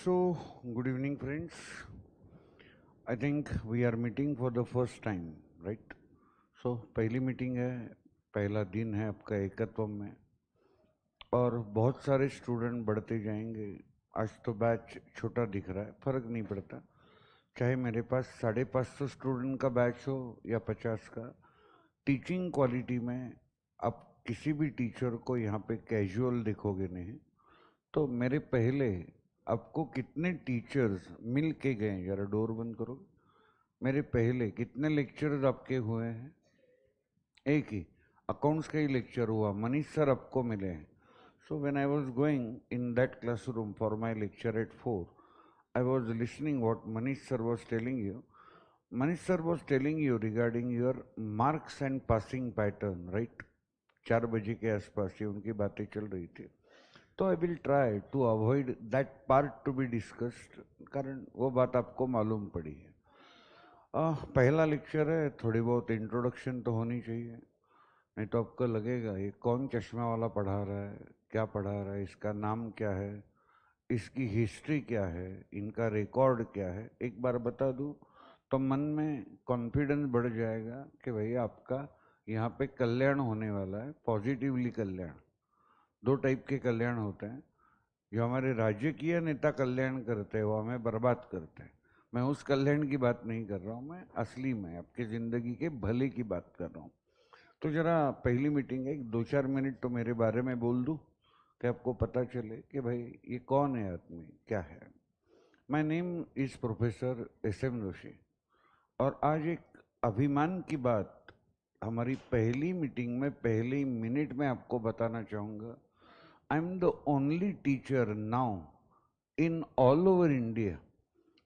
So, good evening, friends. I think we are meeting for the first time, right? So, पहली meeting है, पहला दिन है आपका एकत्व में, और बहुत सारे स्टूडेंट बढ़ते जाएंगे। आज तो बैच छोटा दिख रहा है, फर्क नहीं पड़ता, चाहे मेरे पास 550 स्टूडेंट का बैच हो या 50 का। टीचिंग क्वालिटी में आप किसी भी टीचर को यहाँ पे कैजुअल देखोगे नहीं। तो मेरे पहले आपको कितने टीचर्स मिल के गए, जरा डोर बंद करो। मेरे पहले कितने लेक्चर्स आपके हुए हैं? एक ही अकाउंट्स का ही लेक्चर हुआ, मनीष सर आपको मिले हैं। So when I was going in that classroom for my lecture at 4, I was listening what Manish sir was telling you. Manish sir was telling you regarding your marks and passing pattern, right? 4 बजे के आसपास ये उनकी बातें चल रही थी। तो I will try to avoid that part to be discussed, कारण वो बात आपको मालूम पड़ी है। पहला लेक्चर है, थोड़ी बहुत इंट्रोडक्शन तो होनी चाहिए, नहीं तो आपको लगेगा ये कौन चश्मा वाला पढ़ा रहा है, क्या पढ़ा रहा है, इसका नाम क्या है, इसकी हिस्ट्री क्या है, इनका रिकॉर्ड क्या है। एक बार बता दूं तो मन में कॉन्फिडेंस बढ़ जाएगा कि भैया आपका यहाँ पे कल्याण होने वाला है, पॉजिटिवली कल्याण। 2 टाइप के कल्याण होते हैं, जो हमारे राजकीय नेता कल्याण करते हैं वो हमें बर्बाद करते हैं। मैं उस कल्याण की बात नहीं कर रहा हूँ, मैं असली में आपकी ज़िंदगी के भले की बात कर रहा हूँ। तो जरा पहली मीटिंग है, 2-4 मिनट तो मेरे बारे में बोल दूँ कि आपको पता चले कि भाई ये कौन है आदमी, क्या है। My name is professor SM Joshi, और आज एक अभिमान की बात हमारी पहली मीटिंग में पहले ही मिनट में आपको बताना चाहूँगा। I am the only teacher now in all over India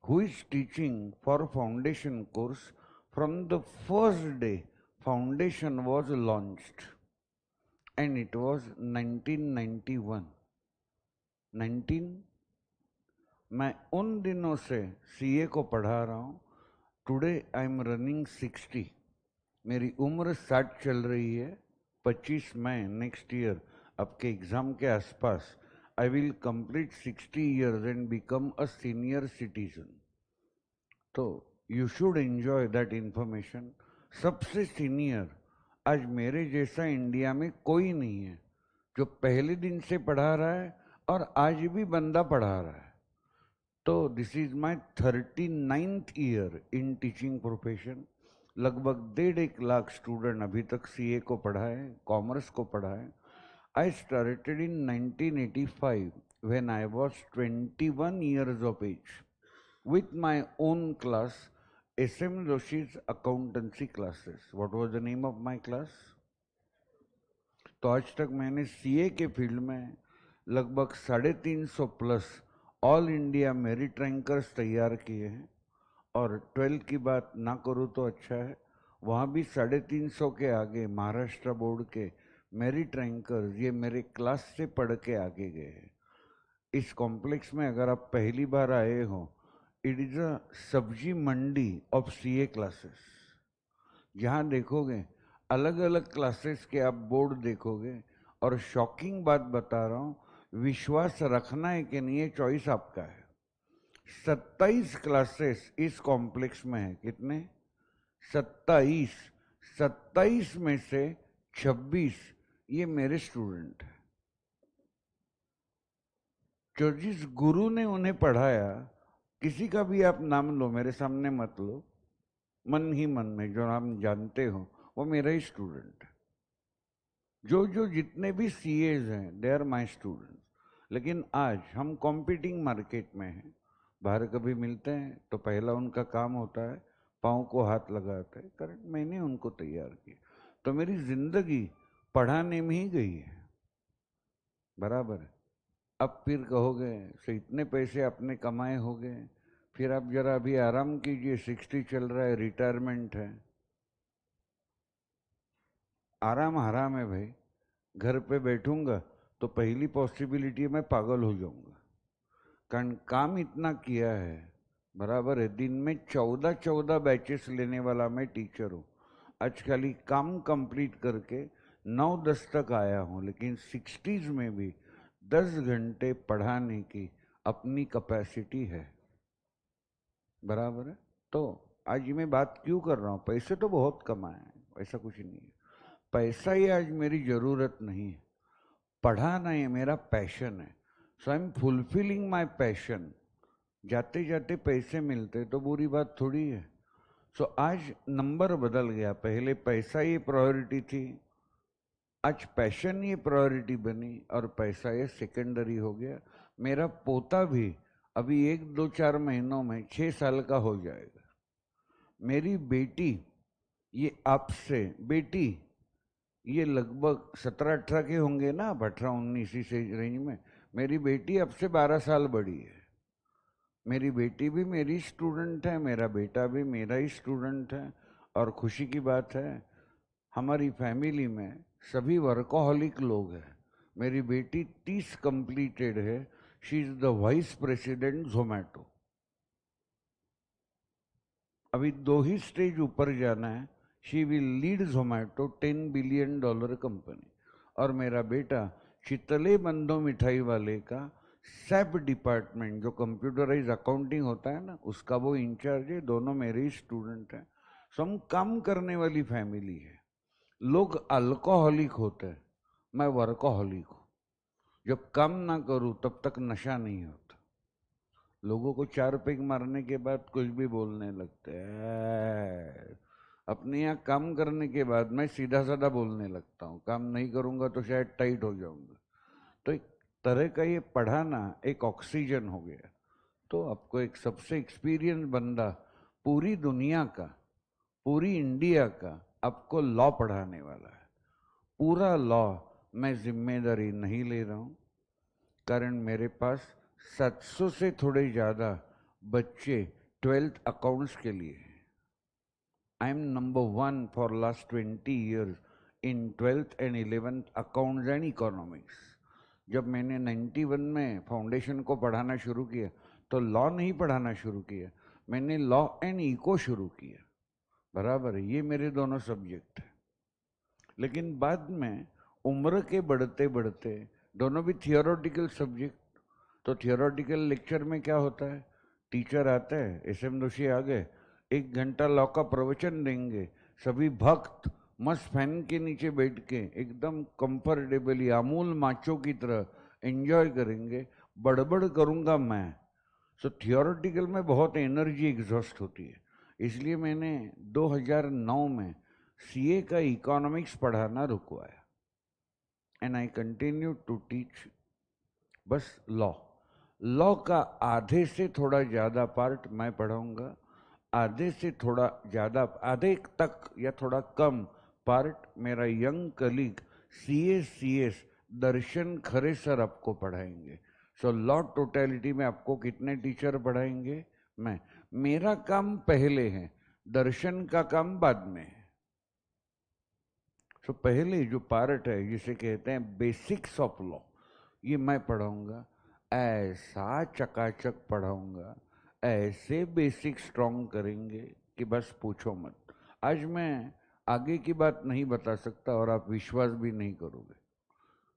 who is teaching for foundation course from the first day foundation was launched, and it was 1991. 19 मैं उन दिनों से CA को पढ़ा रहा हूँ। टुडे आई एम रनिंग 60, मेरी उम्र 60 चल रही है। 25 मई नेक्स्ट ईयर आपके एग्जाम के आसपास I will complete 60 years and become a senior citizen. तो you should enjoy that information. सबसे सीनियर आज मेरे जैसा इंडिया में कोई नहीं है जो पहले दिन से पढ़ा रहा है और आज भी बंदा पढ़ा रहा है। तो this is my 39th year in teaching profession. लगभग 1.5 लाख स्टूडेंट अभी तक CA को पढ़ा है, कॉमर्स को पढ़ा है। I started in 1985 when I was 21 years of age with my own class, SM Joshi's accountancy classes. What was the name of my class? तो आज तक मैंने CA के फील्ड में लगभग 350 plus all India merit rankers तैयार किए हैं। और 12 की बात ना करूँ तो अच्छा है, वहाँ भी 350 के आगे महाराष्ट्र बोर्ड के मेरिट रैंकर्स ये मेरे क्लास से पढ़ के आगे गए हैं। इस कॉम्प्लेक्स में अगर आप पहली बार आए हो, इट इज़ अ सब्जी मंडी ऑफ CA क्लासेस। यहाँ देखोगे अलग अलग क्लासेस के आप बोर्ड देखोगे, और शॉकिंग बात बता रहा हूँ, विश्वास रखना है कि नहीं, ये चॉइस आपका है। 27 क्लासेस इस कॉम्प्लेक्स में है। कितने? 27। 27 में से 26 ये मेरे स्टूडेंट हैं, जो जिस गुरु ने उन्हें पढ़ाया, किसी का भी आप नाम लो, मेरे सामने मत लो, मन ही मन में जो नाम जानते हो वो मेरा ही स्टूडेंट है। जो जितने भी CAs हैं दे आर माई स्टूडेंट्स। लेकिन आज हम कॉम्पिटिंग मार्केट में हैं, बाहर कभी मिलते हैं तो पहला उनका काम होता है पाँव को हाथ लगाते हैं, कारण मैंने उनको तैयार किया। तो मेरी जिंदगी पढ़ाने में ही गई है, बराबर है। अब फिर कहोगे सो इतने पैसे आपने कमाए हो गए, फिर आप जरा अभी आराम कीजिए, 60 चल रहा है, रिटायरमेंट है। आराम हराम है भाई। घर पे बैठूंगा तो पहली पॉसिबिलिटी मैं पागल हो जाऊंगा, कारण काम इतना किया है, बराबर है। दिन में 14 बैचेस लेने वाला मैं टीचर हूँ। आज खाली काम कंप्लीट करके 9-10 तक आया हूँ, लेकिन 60s में भी 10 घंटे पढ़ाने की अपनी कैपेसिटी है, बराबर है। तो आज मैं बात क्यों कर रहा हूँ, पैसे तो बहुत कमाए हैं, ऐसा कुछ नहीं है, पैसा ही आज मेरी जरूरत नहीं है, पढ़ाना ये मेरा पैशन है। So I am fulfilling my passion. जाते जाते पैसे मिलते तो बुरी बात थोड़ी है। सो आज नंबर बदल गया, पहले पैसा ही प्रायोरिटी थी, आज पैशन ये प्रायोरिटी बनी और पैसा ये सेकेंडरी हो गया। मेरा पोता भी अभी 1-2-4 महीनों में 6 साल का हो जाएगा। मेरी बेटी ये आपसे बेटी ये लगभग 17-18 के होंगे ना, 18-19 इसी रेंज में। मेरी बेटी अब से 12 साल बड़ी है। मेरी बेटी भी मेरी स्टूडेंट है, मेरा बेटा भी मेरा ही स्टूडेंट है। और खुशी की बात है हमारी फैमिली में सभी वर्कोहॉलिक लोग हैं। मेरी बेटी 30 कंप्लीटेड है, she is the vice president Zomato. अभी 2 ही स्टेज ऊपर जाना है, she will lead Zomato, $10 billion company. और मेरा बेटा शीतले बंधो मिठाई वाले का सैप डिपार्टमेंट, जो कंप्यूटराइज अकाउंटिंग होता है ना, उसका वो इंचार्ज है। दोनों मेरे ही स्टूडेंट हैं। सो हम काम करने वाली फैमिली है। लोग अल्कोहलिक होते हैं, मैं वर्कोहलिक हूँ। जब काम ना करूँ तब तक नशा नहीं होता। लोगों को 4 पेग मारने के बाद कुछ भी बोलने लगते हैं। अपने यहाँ काम करने के बाद मैं सीधा साधा बोलने लगता हूँ, काम नहीं करूँगा तो शायद टाइट हो जाऊंगा। तो एक तरह का ये पढ़ाना एक ऑक्सीजन हो गया। तो आपको एक सबसे एक्सपीरियंस बंदा पूरी दुनिया का, पूरी इंडिया का आपको लॉ पढ़ाने वाला है। पूरा लॉ मैं जिम्मेदारी नहीं ले रहा हूँ, कारण मेरे पास 700 से थोड़े ज़्यादा बच्चे 12th अकाउंट्स के लिए हैं। I M number 1 for last 20 years in 12th and 11th accounts and economics. जब मैंने 91 में फाउंडेशन को पढ़ाना शुरू किया तो लॉ नहीं पढ़ाना शुरू किया, मैंने लॉ एंड इको शुरू किया, बराबर है। ये मेरे दोनों सब्जेक्ट हैं। लेकिन बाद में उम्र के बढ़ते बढ़ते दोनों भी थियोरेटिकल सब्जेक्ट। तो थियोरेटिकल लेक्चर में क्या होता है, टीचर आता है, SM जोशी आ गए, 1 घंटा लॉ का प्रवचन देंगे, सभी भक्त मस्त फैन के नीचे बैठ के एकदम कंफर्टेबली अमूल माचो की तरह एंजॉय करेंगे। बड़बड़ करूंगा मैं। सो थियोरेटिकल में बहुत एनर्जी एग्जॉस्ट होती है। इसलिए मैंने 2009 में CA का इकोनॉमिक्स पढ़ाना रुकवाया and I continue to teach बस लॉ। लॉ का आधे से थोड़ा ज़्यादा पार्ट मैं पढ़ाऊंगा, आधे से थोड़ा ज़्यादा, आधे तक या थोड़ा कम पार्ट मेरा यंग कलीग CS दर्शन खरे सर आपको पढ़ाएंगे। सो लॉ टोटलिटी में आपको कितने टीचर पढ़ाएंगे? मैं, मेरा काम पहले है, दर्शन का काम बाद में है। सो पहले जो पार्ट है जिसे कहते हैं बेसिक्स ऑफ लॉ, ये मैं पढ़ाऊंगा। ऐसा चकाचक पढ़ाऊंगा, ऐसे बेसिक स्ट्रॉन्ग करेंगे कि बस पूछो मत। आज मैं आगे की बात नहीं बता सकता और आप विश्वास भी नहीं करोगे।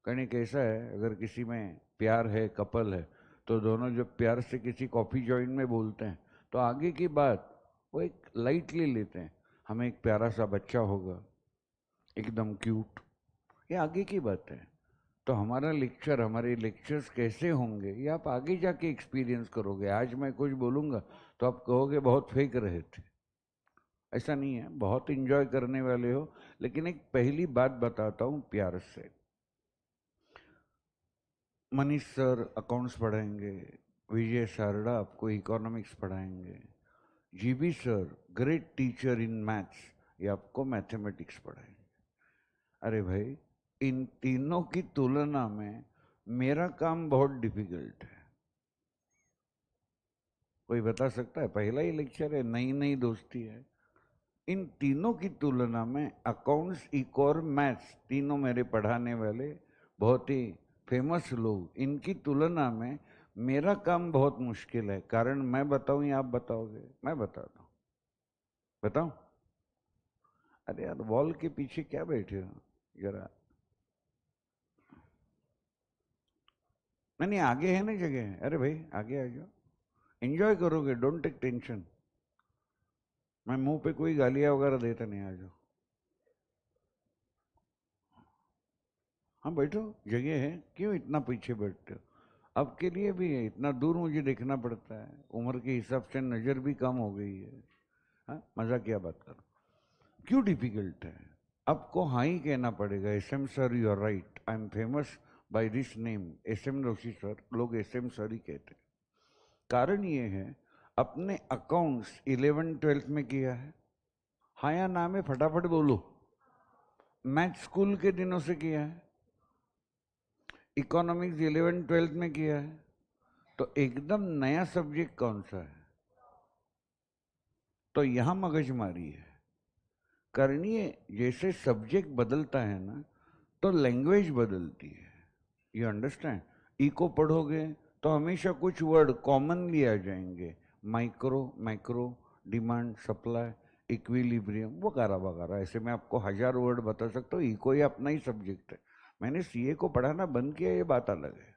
कहीं कैसा है, अगर किसी में प्यार है, कपल है, तो दोनों जब प्यार से किसी कॉफी जॉइंट में बोलते हैं तो आगे की बात वो एक लाइटली लेते हैं। हमें एक प्यारा सा बच्चा होगा, एकदम क्यूट, ये आगे की बात है। तो हमारा लेक्चर, हमारे लेक्चर्स कैसे होंगे ये आप आगे जाके एक्सपीरियंस करोगे। आज मैं कुछ बोलूँगा तो आप कहोगे बहुत फेंक रहे थे। ऐसा नहीं है, बहुत इंजॉय करने वाले हो। लेकिन एक पहली बात बताता हूँ प्यार से। मनीष सर अकाउंट्स पढ़ाएंगे, विजय सारड़ा आपको इकोनॉमिक्स पढ़ाएंगे, GB sir great teacher in maths, ये आपको मैथमेटिक्स पढ़ाएंगे। अरे भाई, इन तीनों की तुलना में मेरा काम बहुत डिफिकल्ट है। कोई बता सकता है? पहला ही लेक्चर है, नई नई दोस्ती है। इन तीनों की तुलना में अकाउंट्स, इको और मैथ्स, तीनों मेरे पढ़ाने वाले बहुत ही फेमस लोग, इनकी तुलना में मेरा काम बहुत मुश्किल है। कारण मैं बताऊं या आप बताओगे? मैं बताता हूँ। बताऊं? अरे यार, वॉल के पीछे क्या बैठे हो जरा? नहीं आगे है ना जगह, अरे भाई आगे आ जाओ, एंजॉय करोगे, डोंट टेक टेंशन। मैं मुंह पे कोई गालियां वगैरह देता नहीं, आ जाओ। हाँ बैठो, जगह है, क्यों इतना पीछे बैठते हो? आपके लिए भी है, इतना दूर मुझे देखना पड़ता है, उम्र के हिसाब से नजर भी कम हो गई है। हाँ मजा क्या बात करो, क्यों डिफिकल्ट है? आपको हाँ ही कहना पड़ेगा, S M sir you are right, I am famous by this name S M Joshi sir, लोग एस एम सर ही कहते हैं। कारण ये है, अपने अकाउंट्स 11th-12th में किया है? हाँ या ना में फटाफट बोलो। मैथ स्कूल के दिनों से किया है? इकोनॉमिक्स 11th-12th में किया है? तो एकदम नया सब्जेक्ट कौन सा है? तो यहां मगजमारी है करनी है। जैसे सब्जेक्ट बदलता है ना, तो लैंग्वेज बदलती है। You understand? इको पढ़ोगे तो हमेशा कुछ वर्ड कॉमनली आ जाएंगे, micro, macro, demand, supply, equilibrium वगैरह वगैरह। ऐसे मैं आपको 1000 वर्ड बता सकता हूँ। इको ही अपना ही सब्जेक्ट है। मैंने सीए को पढ़ाना बंद किया, ये बात अलग है।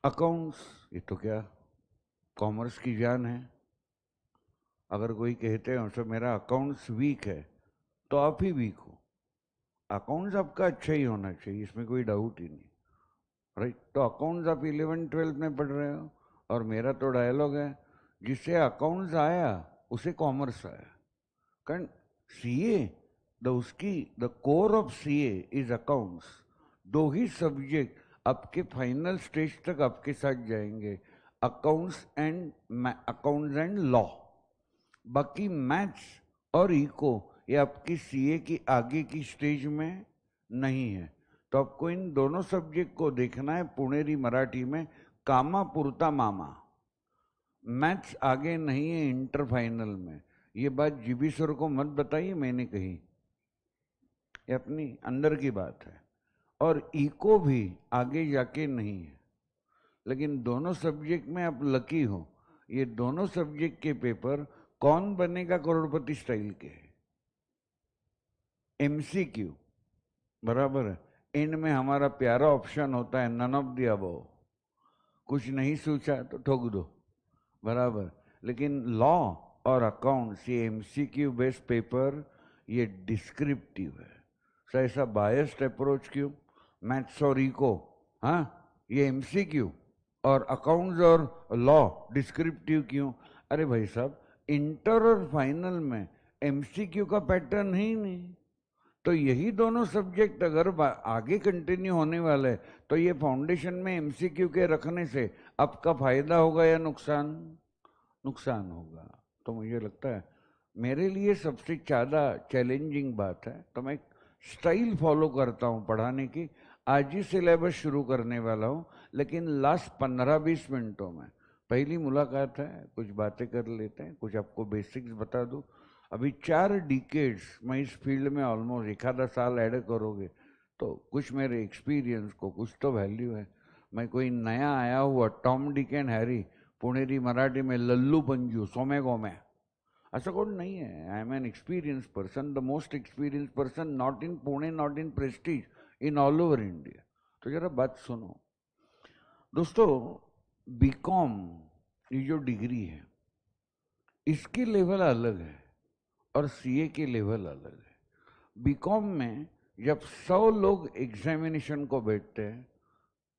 अकाउंट्स, ये तो क्या कॉमर्स की जान है। अगर कोई कहते हैं सर मेरा अकाउंट्स वीक है, तो आप ही वीक हो। अकाउंट्स आपका अच्छा ही होना चाहिए, इसमें कोई डाउट ही नहीं, राइट? तो अकाउंट्स आप 11th-12th में पढ़ रहे हो, और मेरा तो डायलॉग है, जिससे अकाउंट्स आया उसे कॉमर्स आया। कारण CA the core of CA is accounts. दो ही सब्जेक्ट आपके फाइनल स्टेज तक आपके साथ जाएंगे, अकाउंट्स एंड लॉ। बाकी मैथ्स और इको ये आपकी सीए की आगे की स्टेज में नहीं है। तो आपको इन दोनों सब्जेक्ट को देखना है पुणेरी मराठी में, कामा पुरता मामा। मैथ्स आगे नहीं है इंटर फाइनल में। ये बात जीबी सर को मत बताइए, मैंने कही, ये अपनी अंदर की बात है। और इको भी आगे जाके नहीं है। लेकिन दोनों सब्जेक्ट में आप लकी हो, ये दोनों सब्जेक्ट के पेपर कौन बनेगा करोड़पति स्टाइल के एमसीक्यू, बराबर है। इनमें हमारा प्यारा ऑप्शन होता है नन ऑफ द अबव। कुछ नहीं सोचा तो ठोक दो, बराबर। लेकिन लॉ और अकाउंट्स ये एमसीक्यू बेस्ड पेपर, ये डिस्क्रिप्टिव है। सर ऐसा बायस्ड अप्रोच क्यों? मैथ्स और इको, हाँ ये एमसीक्यू, और अकाउंट्स और लॉ डिस्क्रिप्टिव क्यों? अरे भाई साहब, इंटर और फाइनल में एमसीक्यू का पैटर्न ही नहीं। तो यही दोनों सब्जेक्ट अगर आगे कंटिन्यू होने वाले, तो ये फाउंडेशन में एमसीक्यू के रखने से आपका फायदा होगा या नुकसान? नुकसान होगा। तो मुझे लगता है मेरे लिए सबसे ज़्यादा चैलेंजिंग बात है, तो मैं स्टाइल फॉलो करता हूँ पढ़ाने की। आज ही सिलेबस शुरू करने वाला हूँ, लेकिन लास्ट 15-20 मिनटों में पहली मुलाकात है, कुछ बातें कर लेते हैं, कुछ आपको बेसिक्स बता दूँ। अभी 4 डिकेड्स मैं इस फील्ड में, ऑलमोस्ट 1 आधा साल ऐड करोगे तो कुछ मेरे एक्सपीरियंस को कुछ तो वैल्यू है। मैं कोई नया आया हुआ Tom Dick and Harry Puneri Marathi में लल्लू पंजू सोमे गोमे ऐसा कोई नहीं है। I am an experience person, the most experience person, not in Pune, not in Prestige, in all over India. तो जरा बात सुनो दोस्तों, बीकॉम ये जो डिग्री है इसकी लेवल अलग है और सीए की लेवल अलग है। बीकॉम में जब 100 लोग एग्जामिनेशन को बैठते हैं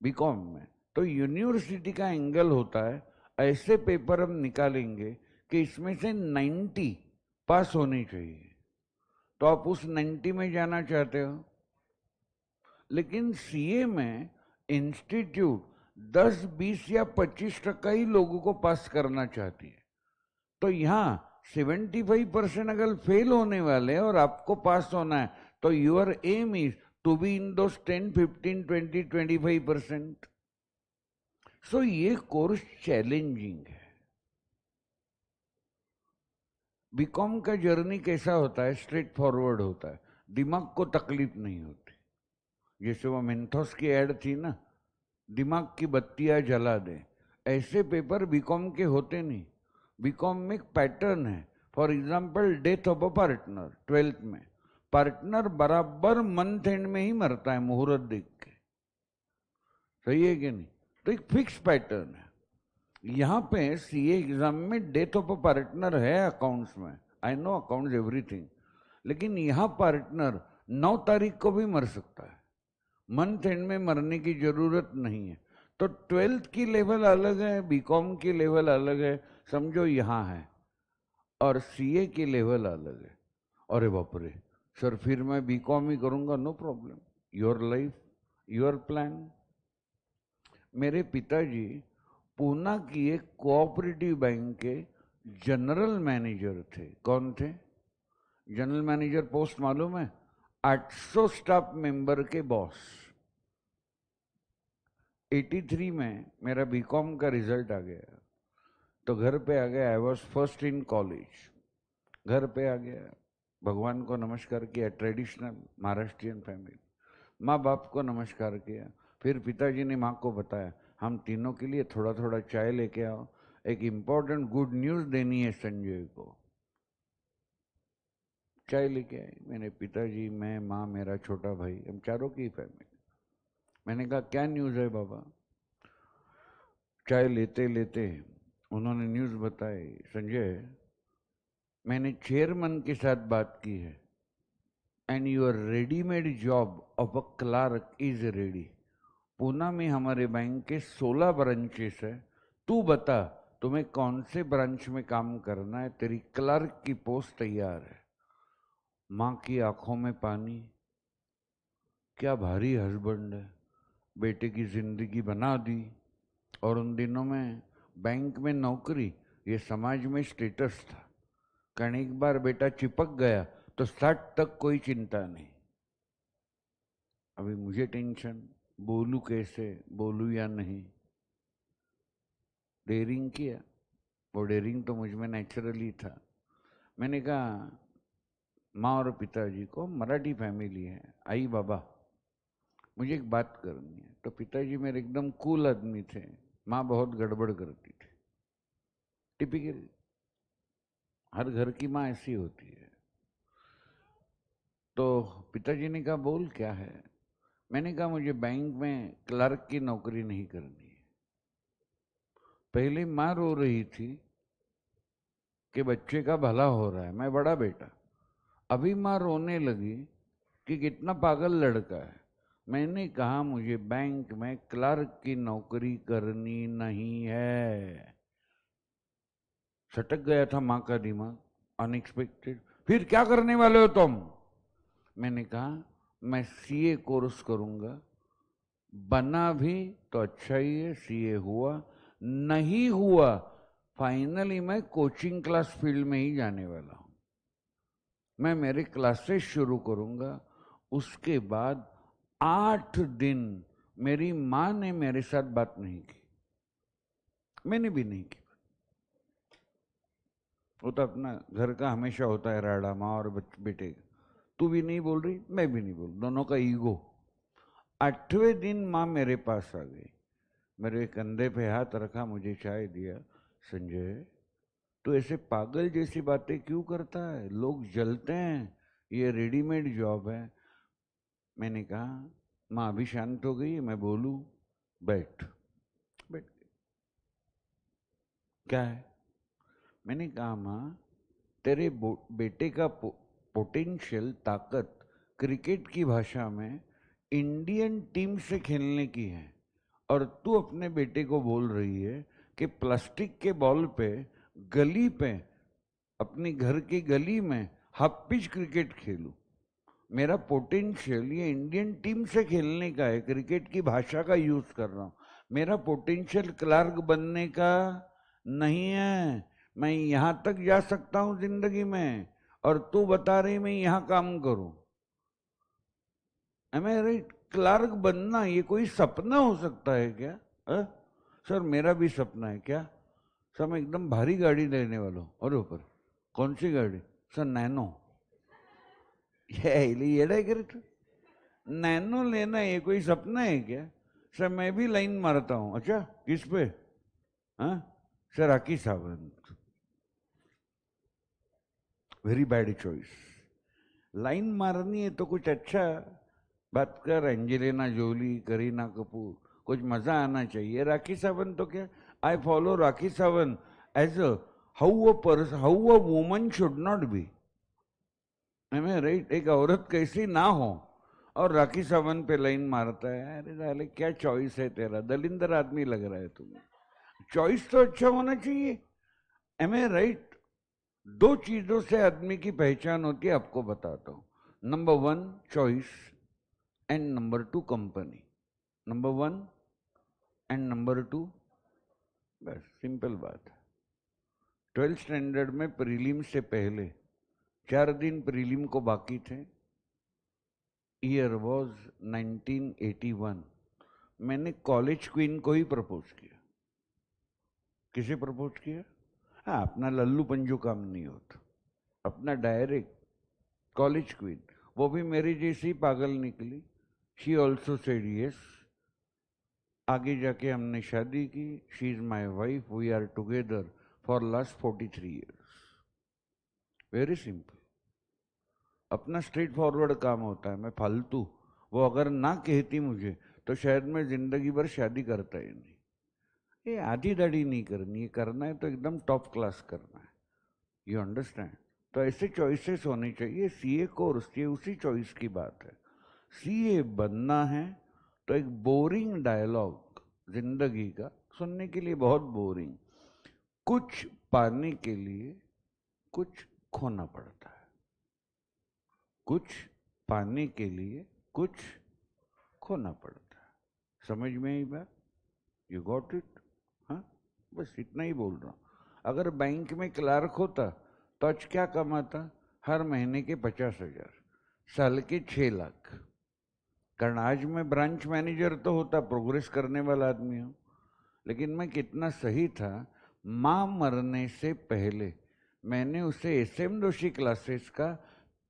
बीकॉम में, तो यूनिवर्सिटी का एंगल होता है ऐसे पेपर हम निकालेंगे कि इसमें से 90 पास होनी चाहिए। तो आप उस 90 में जाना चाहते हो। लेकिन सीए में इंस्टीट्यूट 10, 20 या 25% ही लोगों को पास करना चाहती है। तो यहाँ 75% अगर फेल होने वाले और आपको पास होना है, तो your aim is to be in those 10, 15, 20, 25%। So ये कोर्स चैलेंजिंग है। बीकॉम का जर्नी कैसा होता है? स्ट्रेट फॉरवर्ड होता है, दिमाग को तकलीफ नहीं होती। जैसे वो मेंथोस की एड थी ना, दिमाग की बत्तियां जला दे, ऐसे पेपर बीकॉम के होते नहीं। बीकॉम में एक पैटर्न है। For example death of a partner 12th में, पार्टनर बराबर मंथ एंड में ही मरता है मुहूर्त देख के। सही है कि नहीं? तो एक फिक्स पैटर्न है। यहाँ पे सीए एग्जाम में डेथ ऑफ अ पार्टनर है अकाउंट्स में, आई नो अकाउंट्स एवरीथिंग, लेकिन यहाँ पार्टनर 9 तारीख को भी मर सकता है, मंथ एंड में मरने की जरूरत नहीं है। तो 12th की लेवल अलग है, बीकॉम की लेवल अलग है, समझो यहाँ है, और सीए की लेवल अलग है। अरे बाप रे सर, फिर मैं बीकॉम ही करूंगा, no problem, your life your plan. मेरे पिताजी पूना की एक कोऑपरेटिव बैंक के जनरल मैनेजर थे। कौन थे? जनरल मैनेजर पोस्ट मालूम है? 800 स्टाफ मेंबर के बॉस। 83 में मेरा बीकॉम का रिजल्ट आ गया, तो घर पे आ गया। I was first in college. घर पे आ गया, भगवान को नमस्कार किया, ट्रेडिशनल महाराष्ट्रियन फैमिली, माँ बाप को नमस्कार किया। फिर पिताजी ने माँ को बताया, हम तीनों के लिए थोड़ा थोड़ा चाय लेके आओ, एक इम्पोर्टेंट गुड न्यूज़ देनी है संजय को। चाय लेके आए मेरे पिताजी, मैं, माँ, मेरा छोटा भाई, हम चारों की फैमिली। मैंने कहा क्या न्यूज़ है बाबा? चाय लेते लेते उन्होंने न्यूज़ बताई, संजय मैंने चेयरमैन के साथ बात की है, and your readymade job of a clerk is ready. Poona में हमारे बैंक के 16 ब्रांचेस है, तू बता तुम्हें कौन से ब्रांच में काम करना है, तेरी क्लर्क की पोस्ट तैयार है। माँ की आंखों में पानी, क्या भारी हस्बैंड है, बेटे की जिंदगी बना दी। और उन दिनों में बैंक में नौकरी ये समाज में स्टेटस था, कारण एक बार बेटा चिपक गया तो 60 तक कोई चिंता नहीं। अभी मुझे टेंशन, बोलूं कैसे, बोलूं या नहीं। डेयरिंग किया, वो डेयरिंग तो मुझ में नेचुरली था। मैंने कहा माँ और पिताजी को, मराठी फैमिली है, आई बाबा मुझे एक बात करनी है। तो पिताजी मेरे एकदम कूल आदमी थे, माँ बहुत गड़बड़ करती थी, टिपिकल, हर घर की माँ ऐसी होती है। तो पिताजी ने कहा बोल क्या है? मैंने कहा मुझे बैंक में क्लर्क की नौकरी नहीं करनी है। पहले माँ रो रही थी कि बच्चे का भला हो रहा है, मैं बड़ा बेटा। अभी माँ रोने लगी कि कितना पागल लड़का है। मैंने कहा मुझे बैंक में क्लर्क की नौकरी करनी नहीं है। सटक गया था माँ का दिमाग, अनएक्सपेक्टेड। फिर क्या करने वाले हो तुम? मैंने कहा मैं सीए कोर्स करूंगा, बना भी तो अच्छा ही है, सीए हुआ, नहीं हुआ फाइनली मैं कोचिंग क्लास फील्ड में ही जाने वाला हूं। मैं मेरे क्लासेस शुरू करूंगा। उसके बाद 8 दिन मेरी माँ ने मेरे साथ बात नहीं की, मैंने भी नहीं की। वो तो अपना घर का हमेशा होता है राडा, माँ और बेटे का। तू भी नहीं बोल रही, मैं भी नहीं बोल, दोनों का ईगो। 8वें दिन माँ मेरे पास आ गई, मेरे कंधे पे हाथ रखा, मुझे चाय दिया। संजय तू ऐसे पागल जैसी बातें क्यों करता है, लोग जलते हैं, ये रेडीमेड जॉब है। मैंने कहा माँ अभी शांत हो गई, मैं बोलूं? बैठ बैठ। क्या है? मैंने कहा माँ तेरे बेटे का पोटेंशियल, ताकत क्रिकेट की भाषा में इंडियन टीम से खेलने की है, और तू अपने बेटे को बोल रही है कि प्लास्टिक के बॉल पे गली पे, अपनी घर की गली में हाफ पिच क्रिकेट खेलूं। मेरा पोटेंशियल ये इंडियन टीम से खेलने का है, क्रिकेट की भाषा का यूज कर रहा हूं। मेरा पोटेंशियल क्लार्क बनने का नहीं है। मैं यहां तक जा सकता हूं जिंदगी में, और तू बता रही मैं यहां काम करूं। मेरे क्लार्क बनना ये कोई सपना हो सकता है क्या? सर मेरा भी सपना है। क्या? सर मैं एकदम भारी गाड़ी लेने वाला हूँ। और ऊपर कौन सी गाड़ी? Sir nano. ये नैनो लेना ये कोई सपना है क्या? सर मैं भी लाइन मारता हूँ। अच्छा किस पे? हाँ sir Rakhi Sawant. Very bad choice. Line मारनी है तो कुछ अच्छा बात कर, एंजेलिना जोली, करीना कपूर, कुछ मजा आना चाहिए। राखी सावंत तो क्या, I follow Rakhi Sawant as how a woman should not be, right. एक औरत कैसी ना हो, और राखी सावंत पे लाइन मारता है। अरे साले क्या चॉइस है तेरा, दलिंदर आदमी लग रहा है तुम्हें। चॉइस तो अच्छा होना चाहिए, राइट। दो चीजों से आदमी की पहचान होती है, आपको बताता हूं। Number 1 choice and number 2 company. Number 1 and number 2, बस सिंपल बात है। 12th स्टैंडर्ड में प्रीलिम से पहले 4 दिन प्रीलिम को बाकी थे। Year was 1981। मैंने कॉलेज क्वीन को ही प्रपोज किया। किसे प्रपोज किया? हाँ, अपना लल्लू पंजू काम नहीं होता, अपना डायरेक्ट कॉलेज क्वीन। वो भी मेरी जैसी पागल निकली। She also said yes. आगे जाके हमने शादी की। She is my wife, we are together for last 43 years. Very simple, अपना स्ट्रेट फॉरवर्ड काम होता है। मैं फालतू, वो अगर ना कहती मुझे तो शायद मैं जिंदगी भर शादी करता ही नहीं। ये आधी दाढ़ी नहीं करनी है, करना है तो एकदम टॉप क्लास करना है। You understand? तो ऐसे चॉइसेस होने चाहिए। सीए कोर्स, ये उसी चॉइस की बात है। सीए बनना है तो एक बोरिंग डायलॉग जिंदगी का सुनने के लिए बहुत बोरिंग। कुछ पाने के लिए कुछ खोना पड़ता है, कुछ पाने के लिए कुछ खोना पड़ता है। समझ में आई बात? You got it? हाँ, बस इतना ही बोल रहा हूं। अगर बैंक में क्लार्क होता तो आज क्या कमाता? हर महीने के 50,000, साल के 6 लाख। कारण आज मैं ब्रांच मैनेजर तो होता, प्रोग्रेस करने वाला आदमी हूं। लेकिन मैं कितना सही था, मां मरने से पहले मैंने उसे एसएम जोशी क्लासेस का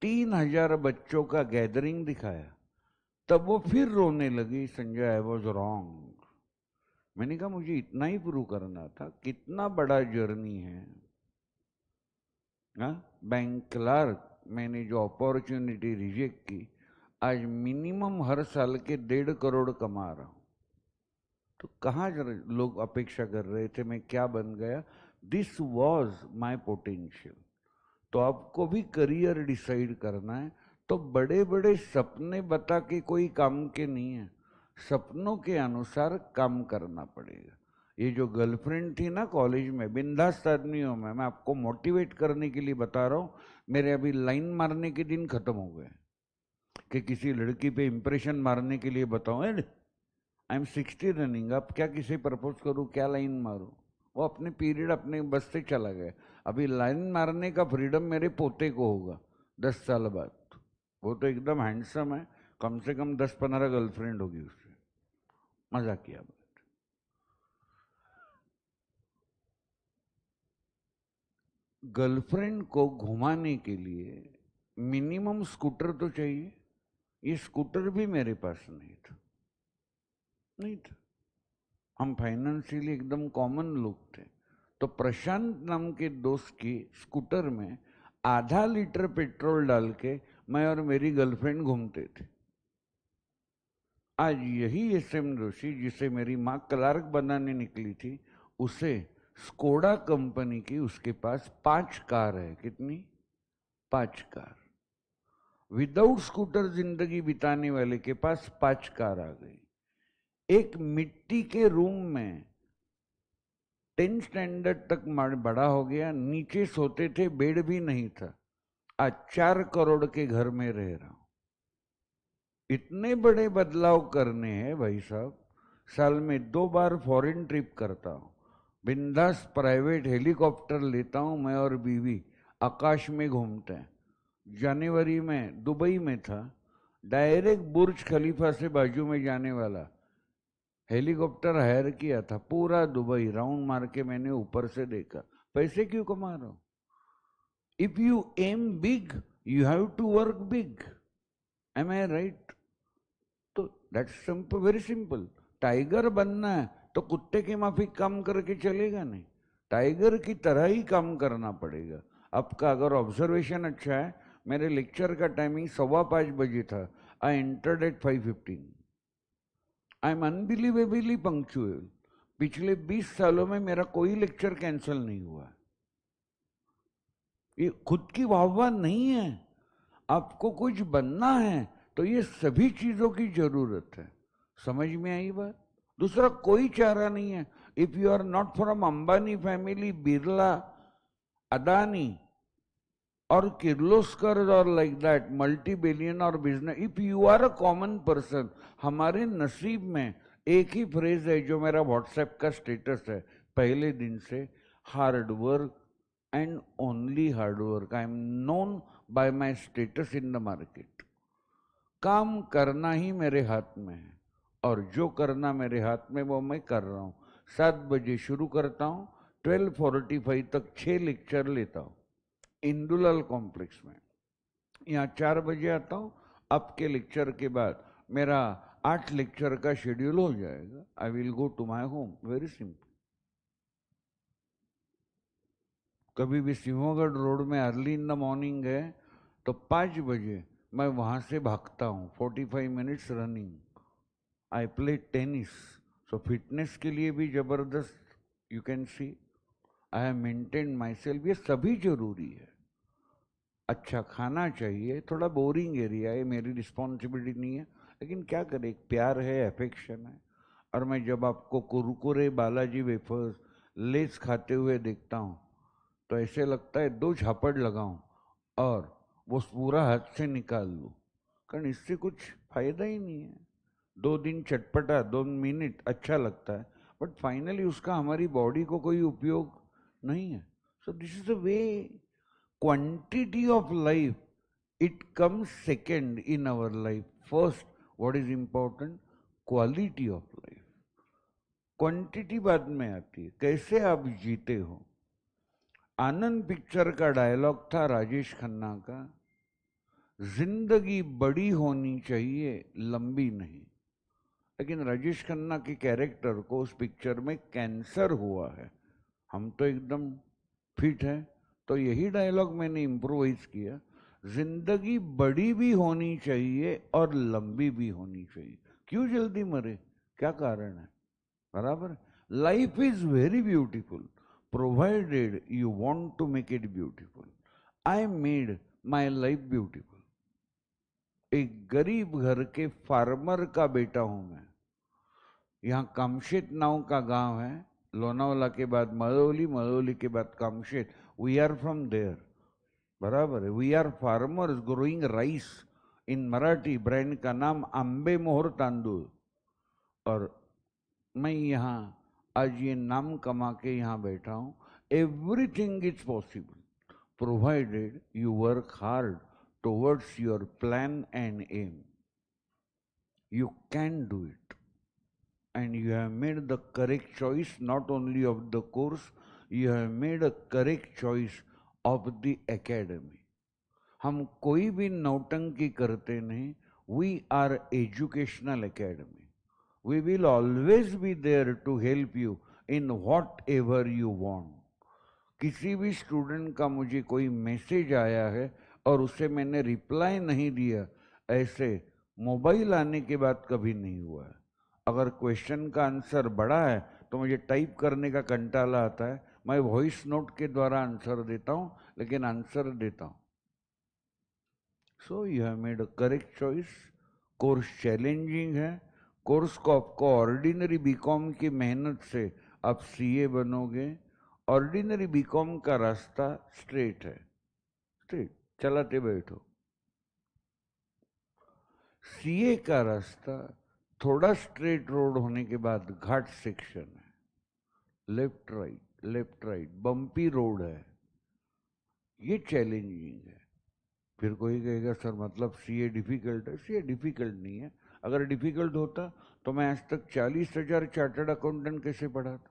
3,000 बच्चों का गैदरिंग दिखाया। तब वो फिर रोने लगी, संजय आई वॉज रॉन्ग। मैंने कहा मुझे इतना ही प्रूव करना था। कितना बड़ा जर्नी है। बैंक क्लार्क मैंने जो अपॉर्चुनिटी रिजेक्ट की, आज मिनिमम हर साल के 1.5 करोड़ कमा रहा हूं। तो कहाँ लोग अपेक्षा कर रहे थे मैं क्या बन गया? This was my potential. तो आपको भी करियर डिसाइड करना है तो बड़े बड़े सपने बता के कोई काम के नहीं है। सपनों के अनुसार काम करना पड़ेगा। ये जो गर्लफ्रेंड थी ना कॉलेज में, बिंदास आदमी हूं मैं आपको मोटिवेट करने के लिए बता रहा हूं। मेरे अभी लाइन मारने के दिन खत्म हो गए कि किसी लड़की पे इंप्रेशन मारने के लिए बताऊं। आई एम 60 रनिंग, अब क्या किसी प्रपोज करूं, क्या लाइन मारूं? वो अपने पीरियड अपने बस से चला गया। अभी लाइन मारने का फ्रीडम मेरे पोते को होगा 10 साल बाद। वो तो एकदम हैंडसम है, कम से कम 10-15 गर्लफ्रेंड होगी उससे। मजाक किया बात। गर्लफ्रेंड को घुमाने के लिए मिनिमम स्कूटर तो चाहिए। ये स्कूटर भी मेरे पास नहीं था, नहीं था। हम फाइनेंशियली एकदम कॉमन लोग थे। तो प्रशांत नाम के दोस्त की स्कूटर में आधा लीटर पेट्रोल डाल के मैं और मेरी गर्लफ्रेंड घूमते थे। आज यही एसएम जोशी, जिसे मेरी माँ क्लार्क बनाने निकली थी, उसे स्कोडा कंपनी की उसके पास 5 कार है। कितनी? 5 कार। विदाउट स्कूटर जिंदगी बिताने वाले के पास 5 कार आ गई। एक मिट्टी के रूम में 10th स्टैंडर्ड तक बड़ा हो गया, नीचे सोते थे, बेड भी नहीं था। आज 4 करोड़ के घर में रह रहा हूं। इतने बड़े बदलाव करने हैं भाई साहब। साल में 2 बार फॉरेन ट्रिप करता हूं, बिंदास प्राइवेट हेलीकॉप्टर लेता हूं, मैं और बीवी आकाश में घूमते हैं। जनवरी में दुबई में था, डायरेक्ट बुर्ज खलीफा से बाजू में जाने वाला हेलीकॉप्टर हायर किया था। पूरा दुबई राउंड मार के मैंने ऊपर से देखा। पैसे क्यों कमा रहा हूं? If you aim big you have to work big. Am I right? तो that's simple, very simple. Tiger बनना है तो कुत्ते की माफिक काम करके चलेगा नहीं, टाइगर की तरह ही काम करना पड़ेगा। आपका अगर ऑब्जर्वेशन अच्छा है, मेरे लेक्चर का टाइमिंग 4:15 बजे था। I entered at 5:15। I am unbelievably punctual. पिछले 20 सालों में मेरा कोई लेक्चर कैंसिल नहीं हुआ। ये खुद की वाहवाह नहीं है। आपको कुछ बनना है तो ये सभी चीजों की जरूरत है। समझ में आई बात? दूसरा कोई चारा नहीं है। If you are not from Ambani family, Birla, Adani or Kirloskar or like that, multi-billion or business, if you are a common person, हमारे नसीब में एक ही फ्रेज है जो मेरा व्हाट्सएप का स्टेटस है पहले दिन से, hard work and only hard work. I am known by my status in the market. काम करना ही मेरे हाथ में है और जो करना मेरे हाथ में वो मैं कर रहा हूँ। 7 बजे शुरू करता हूँ, 12:45 तक 6 लेक्चर लेता हूँ इंदुलाल कॉम्प्लेक्स में। यहाँ 4 बजे आता हूँ। आपके लेक्चर के बाद मेरा 8 लेक्चर का शेड्यूल हो जाएगा। I will go to my home, very simple. कभी भी सिंहोगढ़ रोड में अर्ली इन द मॉर्निंग है तो 5 बजे मैं वहाँ से भागता हूँ, 45 minutes running. I play tennis, so fitness के लिए भी जबरदस्त। You can see I have maintain my self. ये सभी जरूरी है। अच्छा खाना चाहिए, थोड़ा बोरिंग एरिया है, मेरी रिस्पॉन्सिबिलिटी नहीं है, लेकिन क्या करें, एक प्यार है, अफेक्शन है। और मैं जब आपको कुरकुरे, बालाजी वेफर्स, लेस खाते हुए देखता हूँ तो ऐसे लगता है 2 झापड़ लगाऊं और वो पूरा हाथ से निकाल लूँ, कारण इससे कुछ फायदा ही नहीं है। 2 दिन चटपटा, 2 मिनट अच्छा लगता है, बट फाइनली उसका हमारी बॉडी को कोई उपयोग नहीं है। So this is the way. Quantity of life, it comes second in our life. First, what is important? Quality of life. Quantity बाद में आती है, कैसे आप जीते हो। आनंद पिक्चर का डायलॉग था राजेश खन्ना का, जिंदगी बड़ी होनी चाहिए, लंबी नहीं। लेकिन राजेश खन्ना के कैरेक्टर को उस पिक्चर में कैंसर हुआ है, हम तो एकदम फिट है। तो यही डायलॉग मैंने इम्प्रोवाइज किया, जिंदगी बड़ी भी होनी चाहिए और लंबी भी होनी चाहिए। क्यों जल्दी मरे, क्या कारण है? बराबर। Life is very beautiful provided you want to make it beautiful. I made my life beautiful. एक गरीब घर के फार्मर का बेटा हूं मैं। यहाँ कामशेत नाव का गांव है, लोनावाला के बाद मळवली, मळवली के बाद Kamshet. We are from there, बराबर है। We are farmers growing rice. In Marathi brand का नाम आंबे मोहर तांदूळ। और मैं यहाँ आज ये नाम कमा के यहाँ बैठा हूँ। Everything is possible provided you work hard towards your plan and aim. You can do it and you have made the correct choice, not only of the course, you have made a correct choice of the academy. हम कोई भी नौटंकी करते नहीं। We are educational academy. We will always be there to help you in whatever you want. किसी भी student का मुझे कोई मैसेज आया है और उसे मैंने रिप्लाई नहीं दिया, ऐसे मोबाइल आने के बाद कभी नहीं हुआ है। अगर क्वेश्चन का आंसर बड़ा है तो मुझे टाइप करने का कंटाला आता है, मैं वॉइस नोट के द्वारा आंसर देता हूं, लेकिन आंसर देता हूं। So you have made a correct choice. Course challenging है। कोर्स को आपको ऑर्डिनरी बीकॉम की मेहनत से आप सीए बनोगे। ऑर्डिनरी बीकॉम का रास्ता स्ट्रेट है, स्ट्रेट चलाते बैठो। सीए का रास्ता थोड़ा स्ट्रेट रोड होने के बाद घाट सेक्शन है, लेफ्ट राइट बम्पी रोड है, ये चैलेंजिंग है। फिर कोई कहेगा सर मतलब सीए डिफिकल्ट है। सीए डिफिकल्ट नहीं है। अगर डिफिकल्ट होता तो मैं आज तक 40,000 चार्टर्ड अकाउंटेंट कैसे पढ़ाता?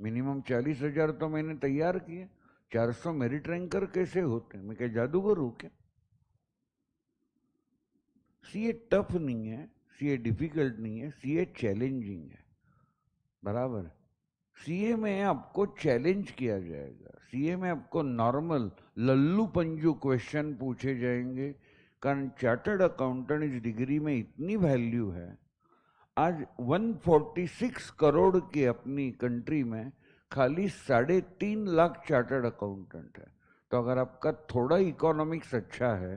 मिनिमम 40,000 तो मैंने तैयार किए। 400 मेरिट रैंकर कैसे होते? मैं क्या जादूगर हूं क्या? सीए टफ नहीं है, सीए डिफिकल्ट नहीं है, सीए चैलेंजिंग है, बराबर। सीए में आपको चैलेंज किया जाएगा। सीए में आपको नॉर्मल लल्लू पंजू क्वेश्चन पूछे जाएंगे, कारण चार्टर्ड अकाउंटेंट इस डिग्री में इतनी वैल्यू है। आज 146 करोड़ की अपनी कंट्री में खाली 3.5 लाख चार्टर्ड अकाउंटेंट है। तो अगर आपका थोड़ा इकोनॉमिक्स अच्छा है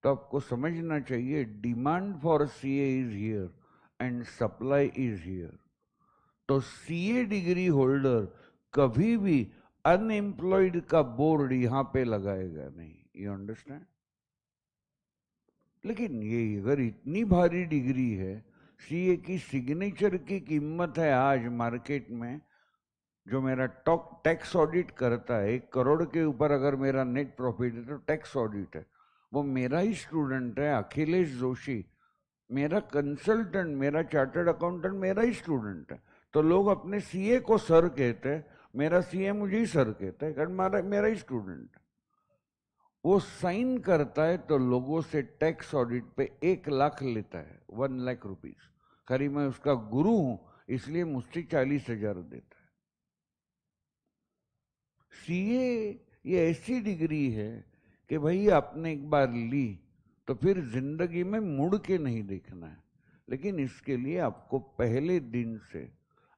तो आपको समझना चाहिए demand for CA is here and supply is here. तो सीए डिग्री होल्डर कभी भी अनएम्प्लॉयड का बोर्ड यहां पे लगाएगा नहीं। You understand? लेकिन ये अगर इतनी भारी डिग्री है, सीए की सिग्नेचर की कीमत है आज मार्केट में, जो मेरा टैक्स ऑडिट करता है 1 करोड़ के ऊपर अगर मेरा नेट प्रॉफिट है तो टैक्स ऑडिट है, वो मेरा ही स्टूडेंट है, अखिलेश जोशी, मेरा कंसल्टेंट, मेरा चार्टर्ड अकाउंटेंट मेरा ही स्टूडेंट है। तो लोग अपने सीए को सर कहते हैं, मेरा सीए मुझे ही सर कहता है कारण मेरा ही स्टूडेंट है। वो साइन करता है तो लोगों से टैक्स ऑडिट पे 1 लाख लेता है, 1 लाख रुपीज। खरी मैं उसका गुरु हूं इसलिए मुझसे 40,000 देता है। सीए ये ऐसी डिग्री है कि भाई आपने एक बार ली तो फिर जिंदगी में मुड़ के नहीं देखना है। लेकिन इसके लिए आपको पहले दिन से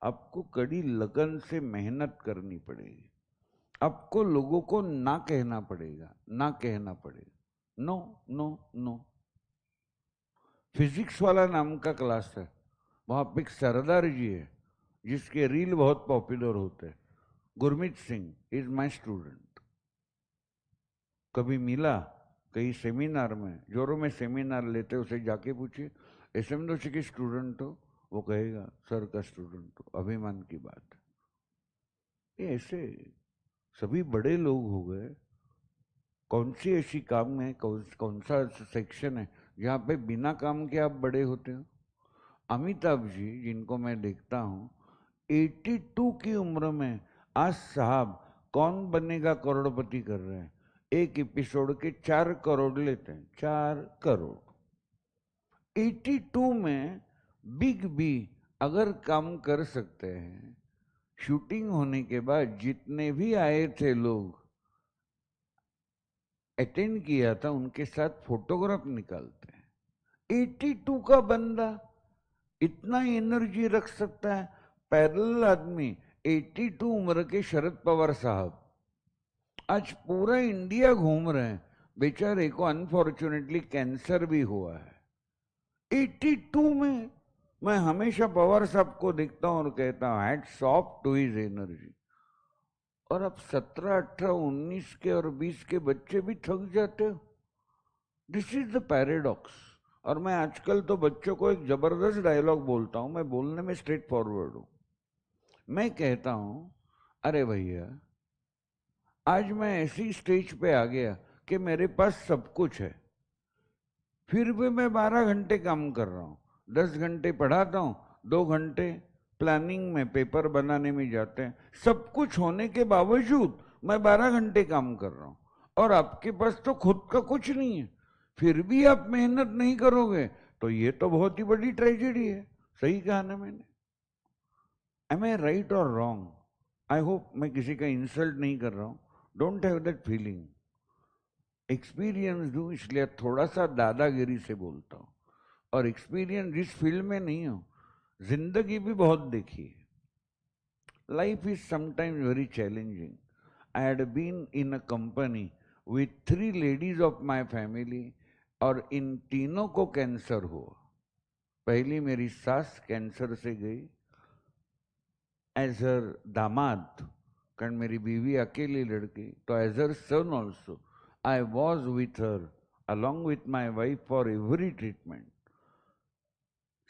आपको कड़ी लगन से मेहनत करनी पड़ेगी। आपको लोगों को ना कहना पड़ेगा, ना कहना पड़ेगा, नो नो नो। फिजिक्स वाला नाम का क्लास है, वहां पे एक सरदार जी है जिसके रील बहुत पॉपुलर होते हैं, Gurmeet Singh is my student. कभी मिला कहीं सेमिनार में, जोरों में सेमिनार लेते, उसे जाके पूछिए एसएम जोशी के स्टूडेंट हो, वो कहेगा सर का स्टूडेंट हो, अभिमान की बात है। ये ऐसे सभी बड़े लोग हो गए। कौन सी ऐसी काम है, कौन सा सेक्शन है जहाँ पे बिना काम के आप बड़े होते हो? अमिताभ जी जिनको मैं देखता हूँ 82 की उम्र में आज साहब कौन बनेगा करोड़पति कर रहे हैं, एक एपिसोड के 4 करोड़ लेते हैं, 4 करोड़। 82 में बिग बी अगर काम कर सकते हैं, शूटिंग होने के बाद जितने भी आए थे लोग अटेंड किया था उनके साथ फोटोग्राफ निकालते हैं। 82 का बंदा इतना एनर्जी रख सकता है। पैरेलल आदमी 82 उम्र के शरद पवार साहब आज पूरा इंडिया घूम रहे हैं, बेचारे को अनफॉर्चुनेटली कैंसर भी हुआ है 82 में। मैं हमेशा पवार साहब को देखता हूं और कहता हूं hats off to his energy. और अब 17, 18, 19 के और 20 के बच्चे भी थक जाते हो। This is the paradox. और मैं आजकल तो बच्चों को एक जबरदस्त डायलॉग बोलता हूं, मैं बोलने में स्ट्रेट फॉरवर्ड हूं। मैं कहता हूं अरे भैया आज मैं ऐसी स्टेज पे आ गया कि मेरे पास सब कुछ है, फिर भी मैं 12 घंटे काम कर रहा हूँ, 10 घंटे पढ़ाता हूँ, 2 घंटे प्लानिंग में पेपर बनाने में जाते हैं। सब कुछ होने के बावजूद मैं 12 घंटे काम कर रहा हूँ और आपके पास तो खुद का कुछ नहीं है, फिर भी आप मेहनत नहीं करोगे तो ये तो बहुत ही बड़ी ट्रेजेडी है। सही कहा ना मैंने? एम आई राइट और रॉन्ग? आई होप मैं किसी का इंसल्ट नहीं कर रहा हूँ, don't have that feeling. Experience दूं इसलिए थोड़ा सा दादागिरी से बोलता हूँ, और एक्सपीरियंस जिस फील्ड में नहीं हो, जिंदगी भी बहुत देखी है। Life is sometimes very challenging. I had been in a company with 3 ladies of my family और इन तीनों को कैंसर हुआ। पहली मेरी सास कैंसर से गई एज हर दामाद, कारण मेरी बीवी अकेली लड़की, तो as her son also I was with her along with my wife for every treatment.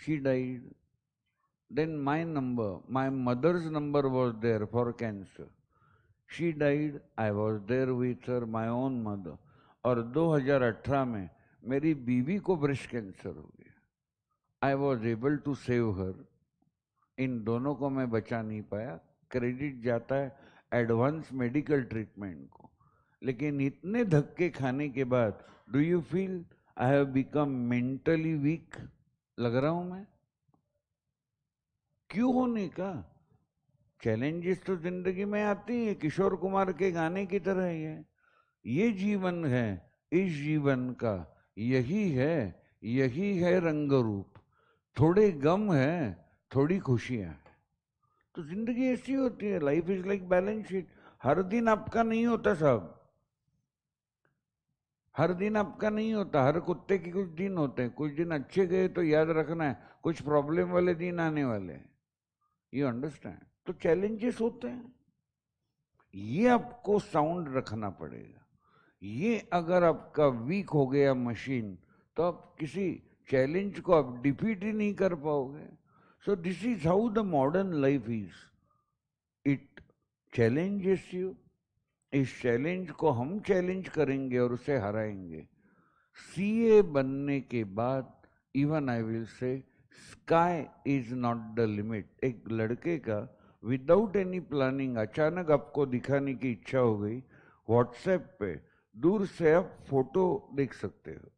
She died. Then my mother's number was there for cancer. She died. I was there with her, my own mother. और 2018 में मेरी बीवी को breast cancer हो गया। I was able to save her. इन दोनों को मैं बचा नहीं पाया, क्रेडिट जाता है एडवांस मेडिकल ट्रीटमेंट को। लेकिन इतने धक्के खाने के बाद do you feel I have become mentally weak? लग रहा हूं मैं? क्यों होने का? चैलेंजेस तो जिंदगी में आती है, किशोर कुमार के गाने की तरह ही है। ये जीवन है, इस जीवन का यही है रंग रूप, थोड़े गम है, थोड़ी खुशियां है। तो जिंदगी ऐसी होती है, life is like balance sheet. हर दिन आपका नहीं होता साहब, हर दिन आपका नहीं होता। हर कुत्ते के कुछ दिन होते हैं, कुछ दिन अच्छे गए तो याद रखना है, कुछ प्रॉब्लम वाले दिन आने वाले हैं। You understand? तो चैलेंजेस होते हैं, ये आपको साउंड रखना पड़ेगा। ये अगर आपका वीक हो गया मशीन, तो आप किसी चैलेंज को आप डिफीट ही नहीं कर पाओगे। So this is how the modern life is, it challenges you. इस चैलेंज को हम चैलेंज करेंगे और उसे हराएंगे। सीए बनने के बाद even I will say sky is not the limit. एक लड़के का विदाउट एनी प्लानिंग अचानक आपको दिखाने की इच्छा हो गई, व्हाट्सएप पे दूर से आप फोटो देख सकते हो।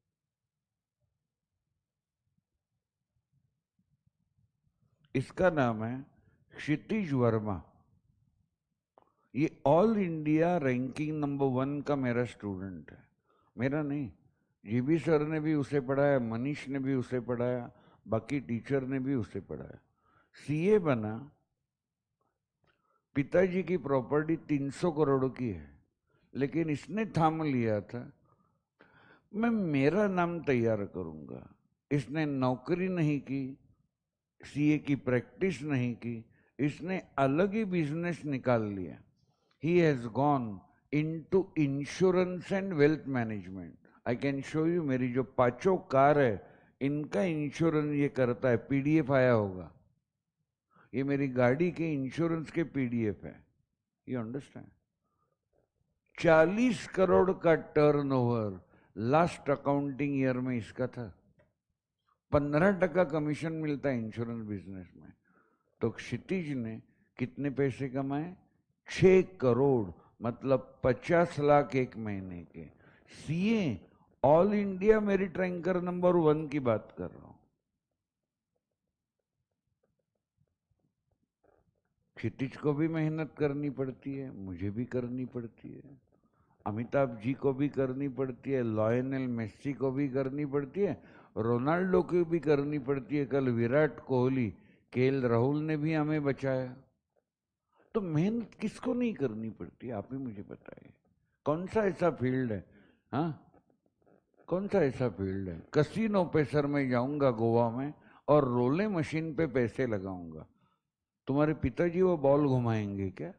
इसका नाम है क्षितिज वर्मा। ये ऑल इंडिया रैंकिंग नंबर 1 का मेरा स्टूडेंट है, मेरा नहीं। जीबी सर ने भी उसे पढ़ाया, मनीष ने भी उसे पढ़ाया, बाकी टीचर ने भी उसे पढ़ाया। सीए बना, पिताजी की प्रॉपर्टी 300 करोड़ की है, लेकिन इसने थाम लिया था मैं मेरा नाम तैयार करूंगा। इसने नौकरी नहीं की, सीए की प्रैक्टिस नहीं की, इसने अलग ही बिजनेस निकाल लिया। He has gone into insurance and wealth management. I can show you, मेरी जो 5 कार है इनका इंश्योरेंस ये करता है। पीडीएफ आया होगा, ये मेरी गाड़ी के इंश्योरेंस के पीडीएफ है। You understand? 40 करोड़ का टर्नओवर लास्ट अकाउंटिंग ईयर में इसका था। 15% कमीशन मिलता है इंश्योरेंस बिजनेस में। तो क्षितिज ने कितने पैसे कमाए? 6 करोड़, मतलब 50 लाख एक महीने के। CA all India merit ranker number 1 की बात कर रहा हूं। क्षितिज को भी मेहनत करनी पड़ती है, मुझे भी करनी पड़ती है, अमिताभ जी को भी करनी पड़ती है, लायनल मेसी को भी करनी पड़ती है, रोनाल्डो को भी करनी पड़ती है। कल विराट कोहली, केएल राहुल ने भी हमें बचाया। तो मेहनत किसको नहीं करनी पड़ती, आप ही मुझे बताइए। कौन सा ऐसा फील्ड है, हाँ, कौन सा ऐसा फील्ड है? कसिनो पे सर मैं जाऊंगा गोवा में और रोले मशीन पे पैसे लगाऊंगा। तुम्हारे पिताजी वो बॉल घुमाएंगे क्या?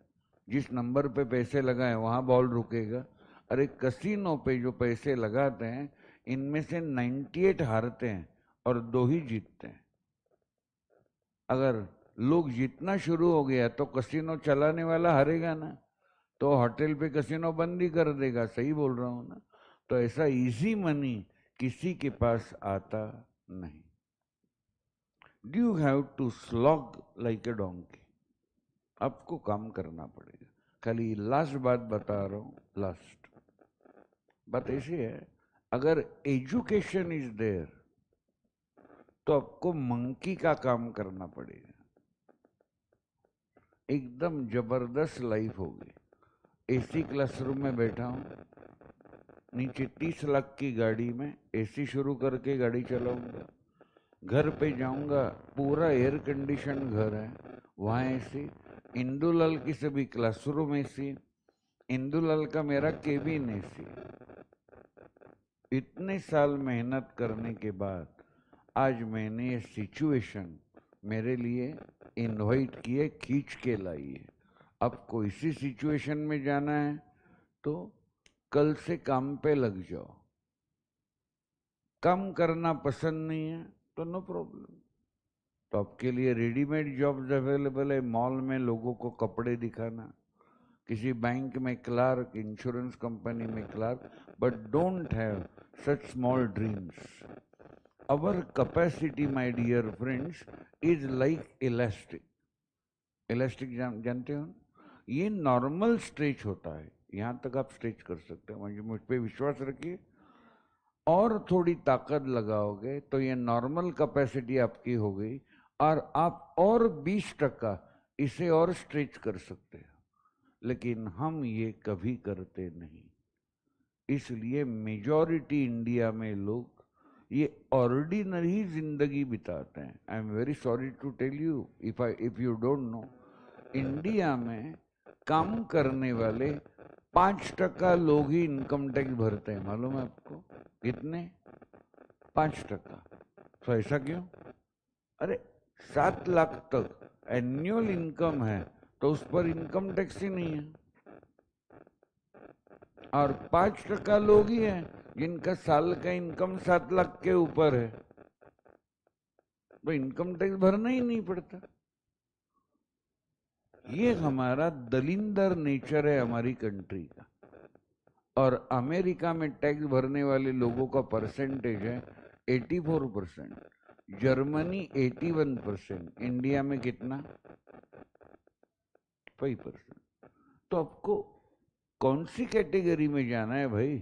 जिस नंबर पे पैसे लगाए वहां बॉल रुकेगा? अरे कसिनो पे जो पैसे लगाते हैं, इनमें से 98 हारते हैं और 2 ही जीतते हैं। अगर लोग जीतना शुरू हो गया तो कसिनो चलाने वाला हारेगा ना, तो होटल पे कसिनो बंद ही कर देगा। सही बोल रहा हूं ना? तो ऐसा इजी मनी किसी के पास आता नहीं। You have to slog like a donkey. आपको काम करना पड़ेगा। खाली लास्ट बात बता रहा हूं, लास्ट बात ऐसी है, अगर एजुकेशन इज देयर तो आपको मंकी का काम करना पड़ेगा। एकदम जबरदस्त लाइफ होगी। एसी क्लासरूम में बैठा हूं, नीचे 30 लाख की गाड़ी में एसी शुरू करके गाड़ी चलाऊंगा। घर पे जाऊंगा, पूरा एयर कंडीशन घर है, वहां एसी। इंदुलाल की सभी क्लासरूम एसी, इंदुलाल का मेरा केबिन एसी। इतने साल मेहनत करने के बाद आज मैंने ये सिचुएशन मेरे लिए इनवाइट किए, खींच के लाई है। आपको इसी सिचुएशन में जाना है तो कल से काम पे लग जाओ। काम करना पसंद नहीं है तो नो प्रॉब्लम। तो आपके लिए रेडीमेड जॉब्स अवेलेबल है, मॉल में लोगों को कपड़े दिखाना, किसी बैंक में क्लार्क, इंश्योरेंस कंपनी में clerk, but don't have such small dreams. Our capacity, my dear friends, is like elastic. Elastic जानते हो? ये नॉर्मल स्ट्रेच होता है, यहां तक आप स्ट्रेच कर सकते हो। मुझ पे विश्वास रखिए, और थोड़ी ताकत लगाओगे तो ये नॉर्मल कैपेसिटी आपकी हो गई, और आप और 20% इसे और स्ट्रेच कर सकते हो। लेकिन हम ये कभी करते नहीं, इसलिए मेजॉरिटी इंडिया में लोग ये ऑर्डिनरी जिंदगी बिताते हैं। I am very sorry to tell you, if you don't know, India में काम करने वाले 5% लोग ही इनकम टैक्स भरते हैं। मालूम है आपको? कितने? 5%। तो ऐसा क्यों? अरे 7 लाख तक एनुअल इनकम है तो उस पर इनकम टैक्स ही नहीं है, और 5% लोग ही हैं जिनका साल का इनकम 7 लाख के ऊपर है, तो इनकम टैक्स भरना ही नहीं पड़ता। ये हमारा दलिंदर नेचर है हमारी कंट्री का। और अमेरिका में टैक्स भरने वाले लोगों का परसेंटेज है 84%, जर्मनी 81%, इंडिया में कितना? 5%। तो आपको कौन सी कैटेगरी में जाना है भाई?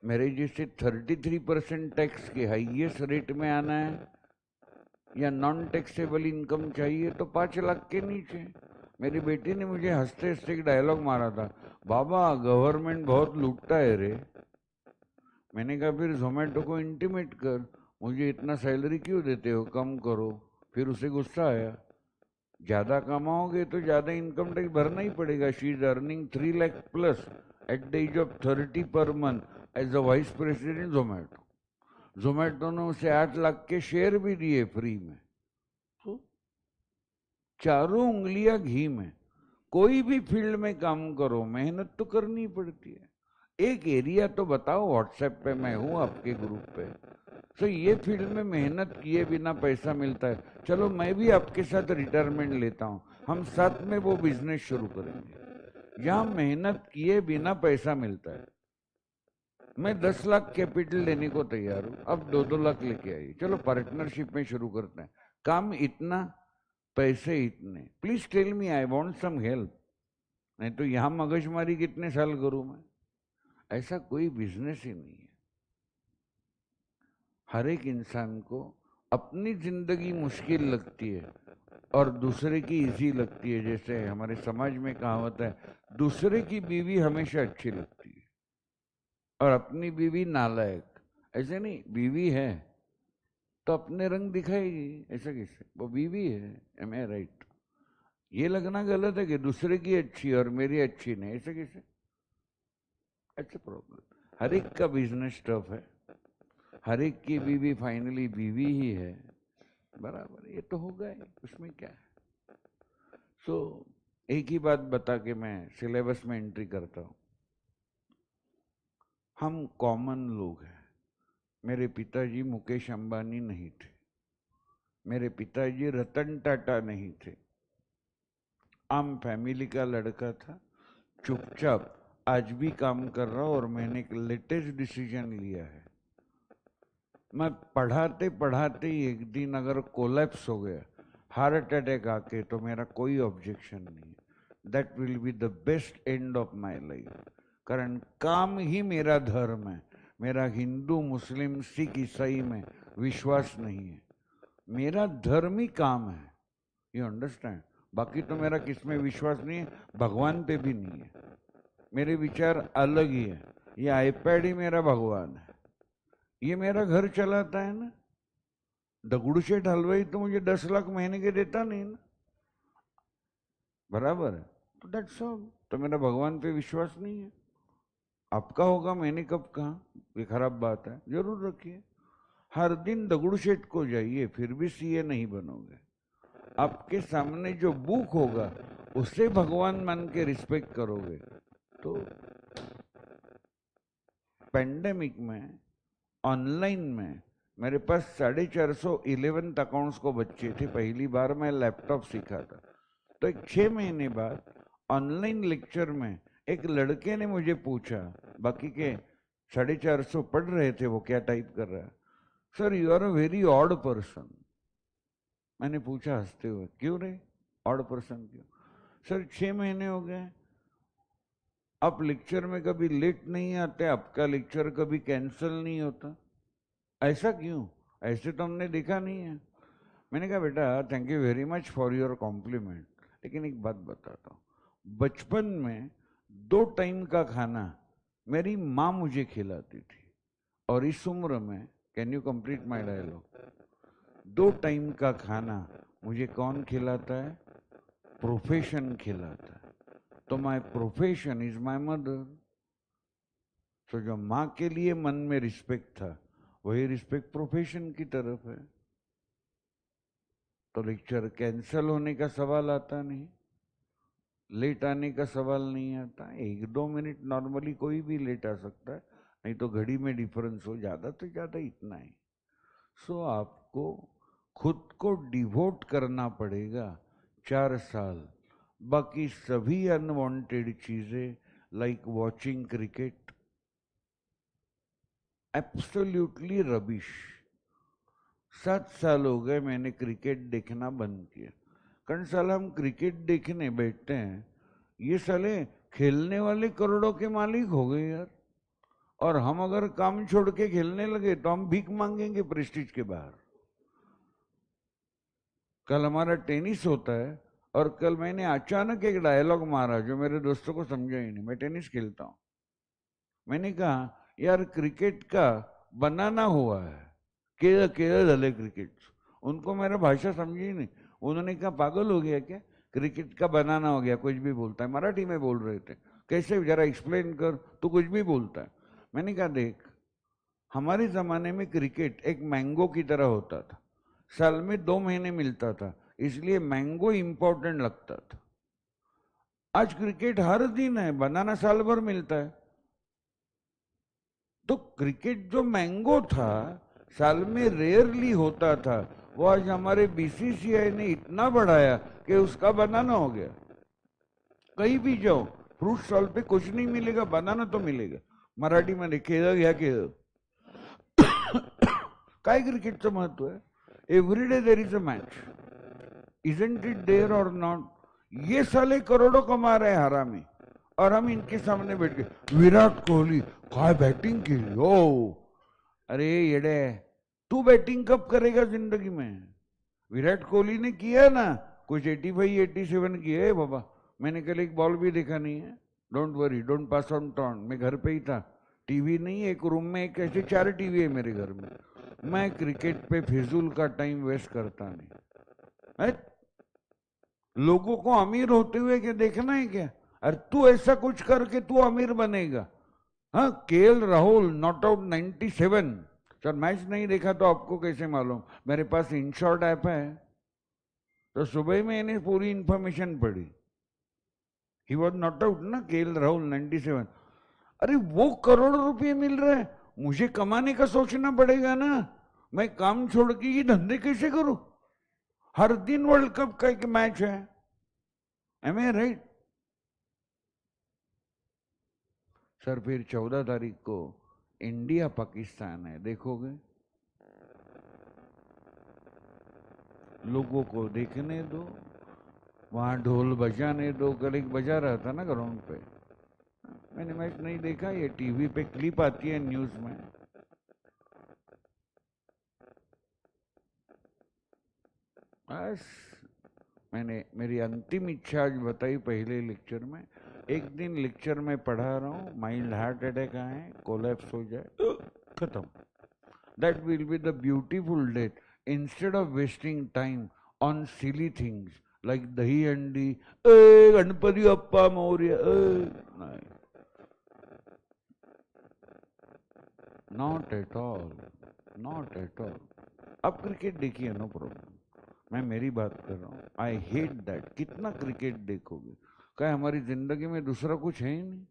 मेरे जैसे 33% टैक्स के हाईएस्ट रेट में आना है, या नॉन टैक्सेबल इनकम चाहिए तो 5 लाख के नीचे? मेरी बेटी ने मुझे हंसते हंसते एक डायलॉग मारा था, बाबा गवर्नमेंट बहुत लूटता है रे। मैंने कहा फिर जोमेटो को इंटीमेट कर, मुझे इतना सैलरी क्यों देते हो, कम करो। फिर उसे गुस्सा आया, ज्यादा कमाओगे तो ज्यादा इनकम टैक्स भरना ही पड़ेगा। She is earning 3 lakh plus at the age of 30 पर month as a vice president Zomato. Zomato ने उसे 8 लाख के शेयर भी दिए फ्री में। तो चारों उंगलियां घी में। कोई भी फील्ड में काम करो, मेहनत तो करनी पड़ती है। एक एरिया तो बताओ, व्हाट्सएप पे मैं हूं आपके ग्रुप पे, तो ये फील्ड में मेहनत किए बिना पैसा मिलता है, चलो मैं भी आपके साथ रिटायरमेंट लेता हूं, हम साथ में वो बिजनेस शुरू करेंगे जहां मेहनत किए बिना पैसा मिलता है। मैं 10 लाख कैपिटल लेने को तैयार हूं, अब 2-2 लाख लेके आइए, चलो पार्टनरशिप में शुरू करते हैं। काम इतना, पैसे इतने, please tell me, I want some help. नहीं तो यहां मगजमारी कितने साल करूं मैं? ऐसा कोई बिजनेस ही नहीं है। हर एक इंसान को अपनी जिंदगी मुश्किल लगती है और दूसरे की इजी लगती है। जैसे हमारे समाज में कहावत है, दूसरे की बीवी हमेशा अच्छी लगती है और अपनी बीवी नालायक। ऐसे नहीं, बीवी है तो अपने रंग दिखाएगी, ऐसा कैसे? वो बीवी है, एम आई राइट? ये लगना गलत है कि दूसरे की अच्छी और मेरी अच्छी नहीं, ऐसे कैसे? अच्छा प्रॉब्लम। हर एक का बिजनेस टफ है, हर एक की बीवी फाइनली बीवी ही है, बराबर। ये तो होगा ही, उसमें क्या है। सो एक ही बात बता के मैं सिलेबस में एंट्री करता हूं। हम कॉमन लोग हैं। मेरे पिताजी मुकेश अंबानी नहीं थे, मेरे पिताजी रतन टाटा नहीं थे। आम फैमिली का लड़का था, चुपचाप आज भी काम कर रहा हूं। और मैंने एक लेटेस्ट डिसीजन लिया है, मैं पढ़ाते पढ़ाते ही एक दिन अगर कोलैप्स हो गया, हार्ट अटैक आके, तो मेरा कोई ऑब्जेक्शन नहीं है। That will be the best end of my life. कारण काम ही मेरा धर्म है। मेरा हिंदू मुस्लिम सिख ईसाई में विश्वास नहीं है, मेरा धर्म ही काम है। You understand? बाकी तो मेरा किसमें विश्वास नहीं है, भगवान पे भी नहीं है। मेरे विचार अलग ही है। ये आईपैड ही मेरा भगवान है। ये मेरा घर चलाता है ना, दगड़ू शेठ हलवाई तो मुझे 10 लाख महीने के देता नहीं ना, बराबर है? तो दैट्स ऑल। तो मेरा भगवान पे विश्वास नहीं है। आपका होगा, मैंने कब कहा? ये खराब बात है? जरूर रखिए। हर दिन दगड़ू शेठ को जाइए, फिर भी सीए नहीं बनोगे। आपके सामने जो बुक होगा उसे भगवान मान के रिस्पेक्ट करोगे। तो पेंडेमिक में, ऑनलाइन में, मेरे पास 450 11th अकाउंट्स को बच्चे थे। पहली बार मैं लैपटॉप सीखा था। तो एक 6 महीने बाद ऑनलाइन लेक्चर में एक लड़के ने मुझे पूछा, बाकी के 450 पढ़ रहे थे, वो क्या टाइप कर रहा है, sir you are a very odd person. मैंने पूछा हंसते हुए, क्यों रे ऑड पर्सन क्यों? सर 6 महीने हो गए, आप लेक्चर में कभी लेट नहीं आते, आपका लेक्चर कभी कैंसिल नहीं होता, ऐसा क्यों? ऐसे तो हमने देखा नहीं है। मैंने कहा बेटा thank you very much for your compliment, लेकिन एक बात बताता हूँ, बचपन में 2 टाइम का खाना मेरी माँ मुझे खिलाती थी, और इस उम्र में, can you complete my dialogue, 2 time का खाना मुझे कौन खिलाता है? प्रोफेशन खिलाता है। तो my profession is my mother. तो जो माँ के लिए मन में रिस्पेक्ट था, वही रिस्पेक्ट प्रोफेशन की तरफ है। तो लेक्चर कैंसल होने का सवाल आता नहीं, लेट आने का सवाल नहीं आता। 1-2 मिनट नॉर्मली कोई भी लेट आ सकता है, नहीं तो घड़ी में डिफरेंस हो, ज्यादा तो ज्यादा इतना ही। सो आपको खुद को डिवोट करना पड़ेगा 4 साल। बाकी सभी अनवांटेड चीजें like watching cricket, absolutely rubbish. 7 साल हो गए मैंने क्रिकेट देखना बंद किया। कारण साला हम क्रिकेट देखने बैठते हैं, ये साले खेलने वाले करोड़ों के मालिक हो गए यार। और हम अगर काम छोड़ के खेलने लगे तो हम भीख मांगेंगे प्रेस्टीज के बाहर। कल हमारा टेनिस होता है, और कल मैंने अचानक एक डायलॉग मारा जो मेरे दोस्तों को समझा ही नहीं। मैं टेनिस खेलता हूँ, मैंने कहा यार क्रिकेट का बनाना हुआ है, केड़ा केड़ा दले क्रिकेट। उनको मेरा भाषा समझी ही नहीं। उन्होंने कहा पागल हो गया क्या, क्रिकेट का बनाना हो गया, कुछ भी बोलता है। मराठी में बोल रहे थे, कैसे जरा एक्सप्लेन कर, तू कुछ भी बोलता है। मैंने कहा देख, हमारे जमाने में क्रिकेट एक मैंगो की तरह होता था, साल में 2 महीने मिलता था, इसलिए मैंगो इंपॉर्टेंट लगता था। आज क्रिकेट हर दिन है, बनाना साल भर मिलता है। तो क्रिकेट जो मैंगो था, साल में रेयरली होता था, वो आज हमारे बीसीसीआई ने इतना बढ़ाया कि उसका बनाना हो गया। कहीं भी जाओ, फ्रूट स्टॉल पे कुछ नहीं मिलेगा, बनाना तो मिलेगा। मराठी मध्ये खेळ घ्या खेळ। काय क्रिकेटचं महत्व है? Every day there is a match, isn't it there और नॉट? ये साले करोड़ों कमा रहे हैं हरामी, और हम इनके सामने बैठ के विराट कोहली काय बैटिंग की हो। अरे येडे, तू बैटिंग कब करेगा जिंदगी में? विराट कोहली ने किया ना, कुछ 85-87 किए है बाबा। मैंने कल एक बॉल भी देखा नहीं है। Don't worry, don't pass on ton. मैं घर पे ही था, टीवी नहीं, एक रूम में एक ऐसे 4 टीवी है मेरे घर में। मैं क्रिकेट पे फिजूल का टाइम वेस्ट करता नहीं। लोगों को अमीर होते हुए क्या देखना है क्या? अरे तू ऐसा कुछ करके तू अमीर बनेगा। हाँ, KL Rahul not out 97। Sir match नहीं देखा तो आपको कैसे मालूम? मेरे पास इनशॉर्ट ऐप है, तो सुबह में मैंने पूरी इंफॉर्मेशन पढ़ी। ही वॉज नॉट आउट ना, केएल राहुल 97। अरे वो करोड़ रुपए मिल रहे हैं, मुझे कमाने का सोचना पड़ेगा ना। मैं काम छोड़ के ये धंधे कैसे करूं? हर दिन वर्ल्ड कप का एक मैच है, एम आई राइट? सर फिर 14 तारीख को इंडिया पाकिस्तान है, देखोगे? लोगों को देखने दो, वहां ढोल बजाने दो। कल एक बजा रहा था ना ग्राउंड पे, मैंने मैच नहीं देखा, ये टीवी पे क्लिप आती है न्यूज में। बस मैंने मेरी अंतिम इच्छा आज बताई पहले लेक्चर में। एक दिन लेक्चर में पढ़ा रहा हूँ, माइल्ड हार्ट अटैक आए, कोलैप्स हो जाए, खत्म। That will be the beautiful death, instead of wasting time on silly things like दही अंडी, गणपति बप्पा मौर्य। नहीं, not at all, not at all. अब क्रिकेट देखिए, नो प्रॉब्लम, मैं मेरी बात कर रहा हूँ। I hate that. कितना क्रिकेट देखोगे? क्या हमारी जिंदगी में दूसरा कुछ है ही नहीं?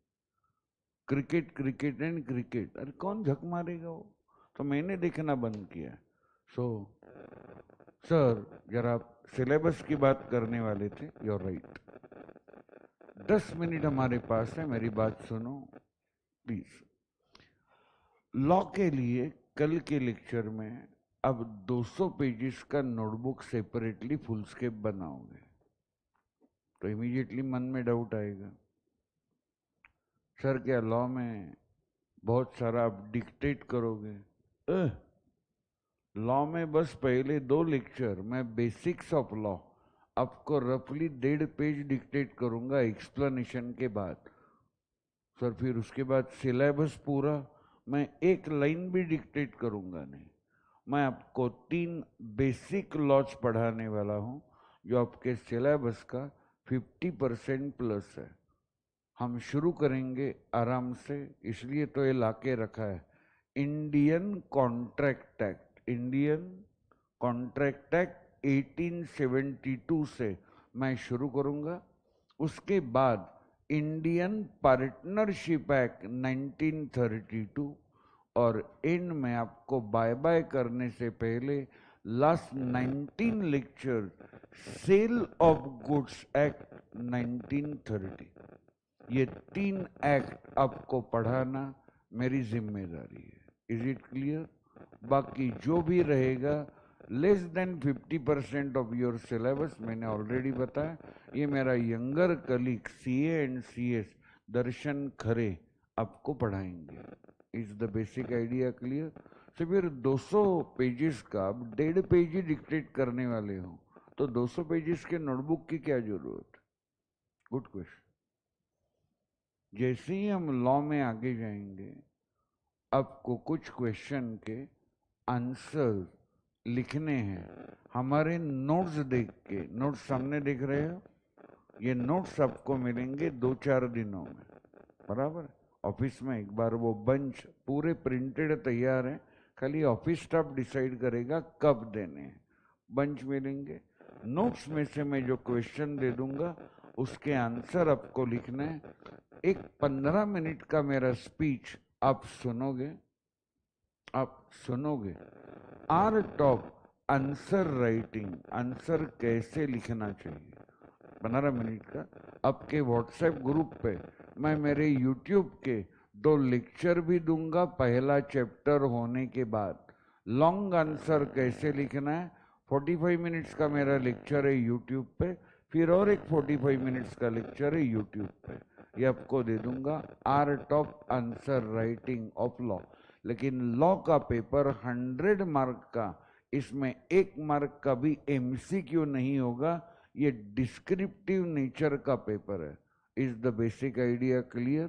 क्रिकेट क्रिकेट एंड क्रिकेट, अरे कौन झक मारेगा वो? तो मैंने देखना बंद किया। सो सर, जरा आप सिलेबस की बात करने वाले थे, यूर राइट। 10 मिनट हमारे पास है, मेरी बात सुनो प्लीज। लॉ के लिए कल के लेक्चर में अब 200 पेजेस का नोटबुक सेपरेटली फुल स्केप बनाओगे, तो इमीडिएटली मन में डाउट आएगा, सर क्या लॉ में बहुत सारा आप डिक्टेट करोगे? लॉ में बस पहले 2 लेक्चर मैं बेसिक्स ऑफ लॉ आपको रफली 1.5 पेज डिक्टेट करूंगा एक्सप्लेनेशन के बाद। सर फिर उसके बाद सिलेबस पूरा, मैं एक लाइन भी डिक्टेट करूंगा नहीं। मैं आपको 3 बेसिक लॉज पढ़ाने वाला हूं जो आपके सिलेबस का 50% प्लस है। हम शुरू करेंगे आराम से, इसलिए तो ये लाके रखा है। Indian contract act, Indian contract act 1872 से मैं शुरू करूंगा। उसके बाद इंडियन पार्टनरशिप एक्ट 1932, और एंड में आपको बाय बाय करने से पहले last 19 lecture sale of goods act 1930। ये 3 एक्ट आपको पढ़ाना मेरी जिम्मेदारी है। Is it clear? बाकी जो भी रहेगा less than 50% of your syllabus, मैंने ऑलरेडी बताया। ये मेरा younger colleague CA and CS Darshan Khare आपको पढ़ाएंगे। Is the basic idea clear? तो फिर 200 पेजेस का आप 1.5 पेज ही डिक्टेट करने वाले हो, तो 200 पेजेस के नोटबुक की क्या जरूरत? Good question. जैसे ही हम लॉ में आगे जाएंगे, आपको कुछ क्वेश्चन के आंसर लिखने हैं। हमारे नोट्स देख के, नोट्स सामने देख रहे हो, ये नोट्स आपको मिलेंगे 2-4 दिनों में, बराबर? ऑफिस में एक बार वो बंच पूरे प्रिंटेड तैयार है, खाली ऑफिस स्टाफ डिसाइड करेगा कब देने हैं। बंच मिलेंगे, नोट्स में से मैं जो क्वेश्चन दे दूंगा उसके आंसर आपको लिखना है। एक 15 मिनट का मेरा स्पीच आप सुनोगे, art of answer writing, answer कैसे लिखना चाहिए, 15 मिनट का। आपके व्हाट्सएप ग्रुप पे मैं मेरे यूट्यूब के 2 लेक्चर भी दूंगा पहला चैप्टर होने के बाद। लॉन्ग आंसर कैसे लिखना है, 45 मिनट्स का मेरा लेक्चर है यूट्यूब पे, फिर और एक 45 मिनट्स का लेक्चर है यूट्यूब पे, ये आपको दे दूंगा। Art of answer writing of law. लेकिन लॉ का पेपर 100 मार्क का, इसमें 1 मार्क का भी एमसीक्यू नहीं होगा, ये डिस्क्रिप्टिव नेचर का पेपर है। Is the basic idea clear?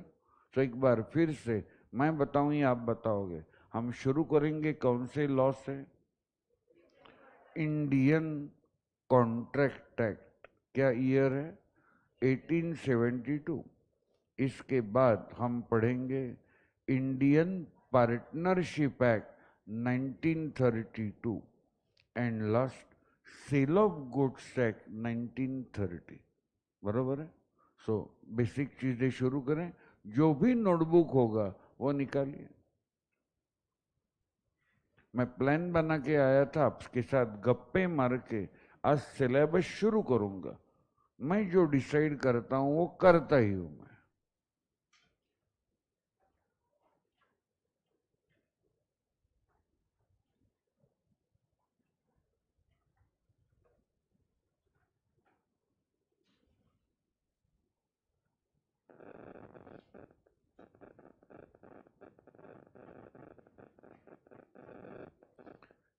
तो एक बार फिर से मैं बताऊं या आप बताओगे? हम शुरू करेंगे कौन से लॉ से? इंडियन कॉन्ट्रैक्ट एक्ट, क्या ईयर है? 1872। इसके बाद हम पढ़ेंगे Indian partnership act 1932 and last sale of goods act 1930, बरोबर है? सो बेसिक चीजें शुरू करें, जो भी नोटबुक होगा वो निकालिए। मैं प्लान बना के आया था आपके साथ गप्पे मार के, आज सिलेबस शुरू करूंगा। मैं जो डिसाइड करता हूं वो करता ही हूं मैं।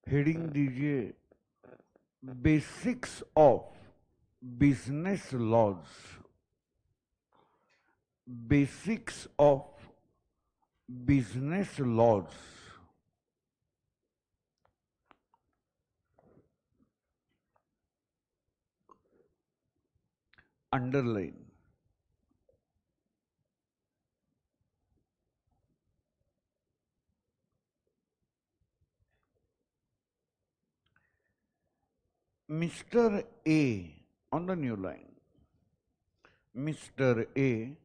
हेडिंग दीजिए basics of business laws, basics of business laws. Underline. Mr. A on the new line. Mr. A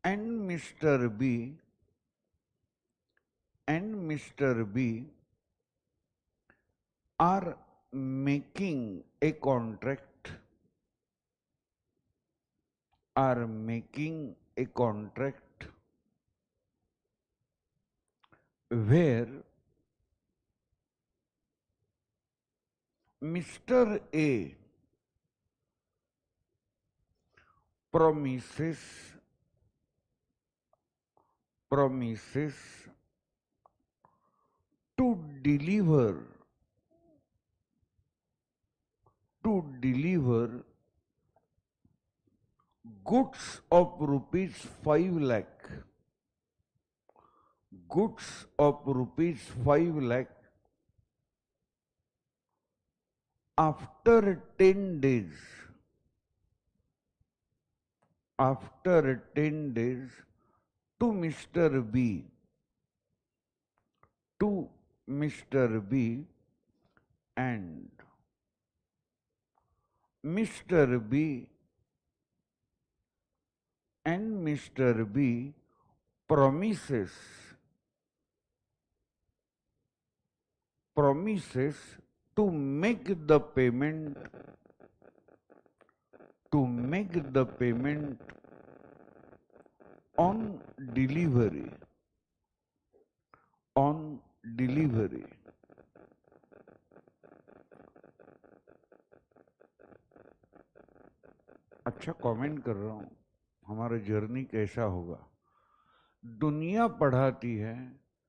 and Mr. B are making a contract, where Mr. A promises to deliver goods of rupees 5 lakh goods of rupees 5 lakh after 10 days, after 10 days to Mr. B, to Mr. B, and Mr. B and Mr. B promises to make the payment, on delivery, on delivery. अच्छा comment कर रहा हूँ, हमारा journey कैसा होगा। दुनिया पढ़ाती है,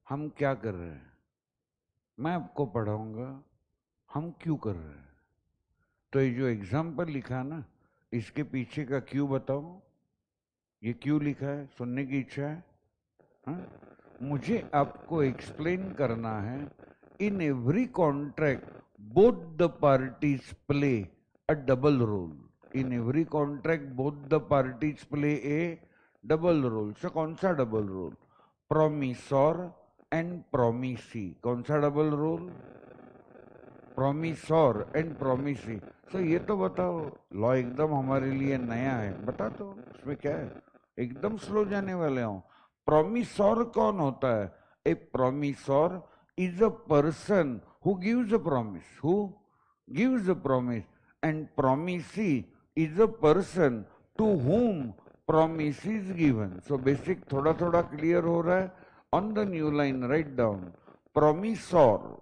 हम क्या कर रहे हैं। मैं आपको पढ़ाऊंगा, हम क्यों कर रहे हैं। तो ये जो एग्जाम्पल लिखा ना, इसके पीछे का क्यों बताओ। ये क्यों लिखा है, सुनने की इच्छा है। हाँ? मुझे आपको एक्सप्लेन करना है। In every contract both the parties play a double role. In every contract both the parties play a double role. से कौन सा double role, promisor and promisee. कौन सा double role, promisor and promisee. तो ये तो बताओ, लॉ एकदम हमारे लिए नया है, बता दो उसमें क्या है, एकदम स्लो जाने वाले हो। प्रोमिसोर कौन होता है, a promisor is a person who gives a promise, who gives a promise, and promisee is a person to whom promise is given. So basic थोड़ा थोड़ा क्लियर हो रहा है। On the new line, write down promisor.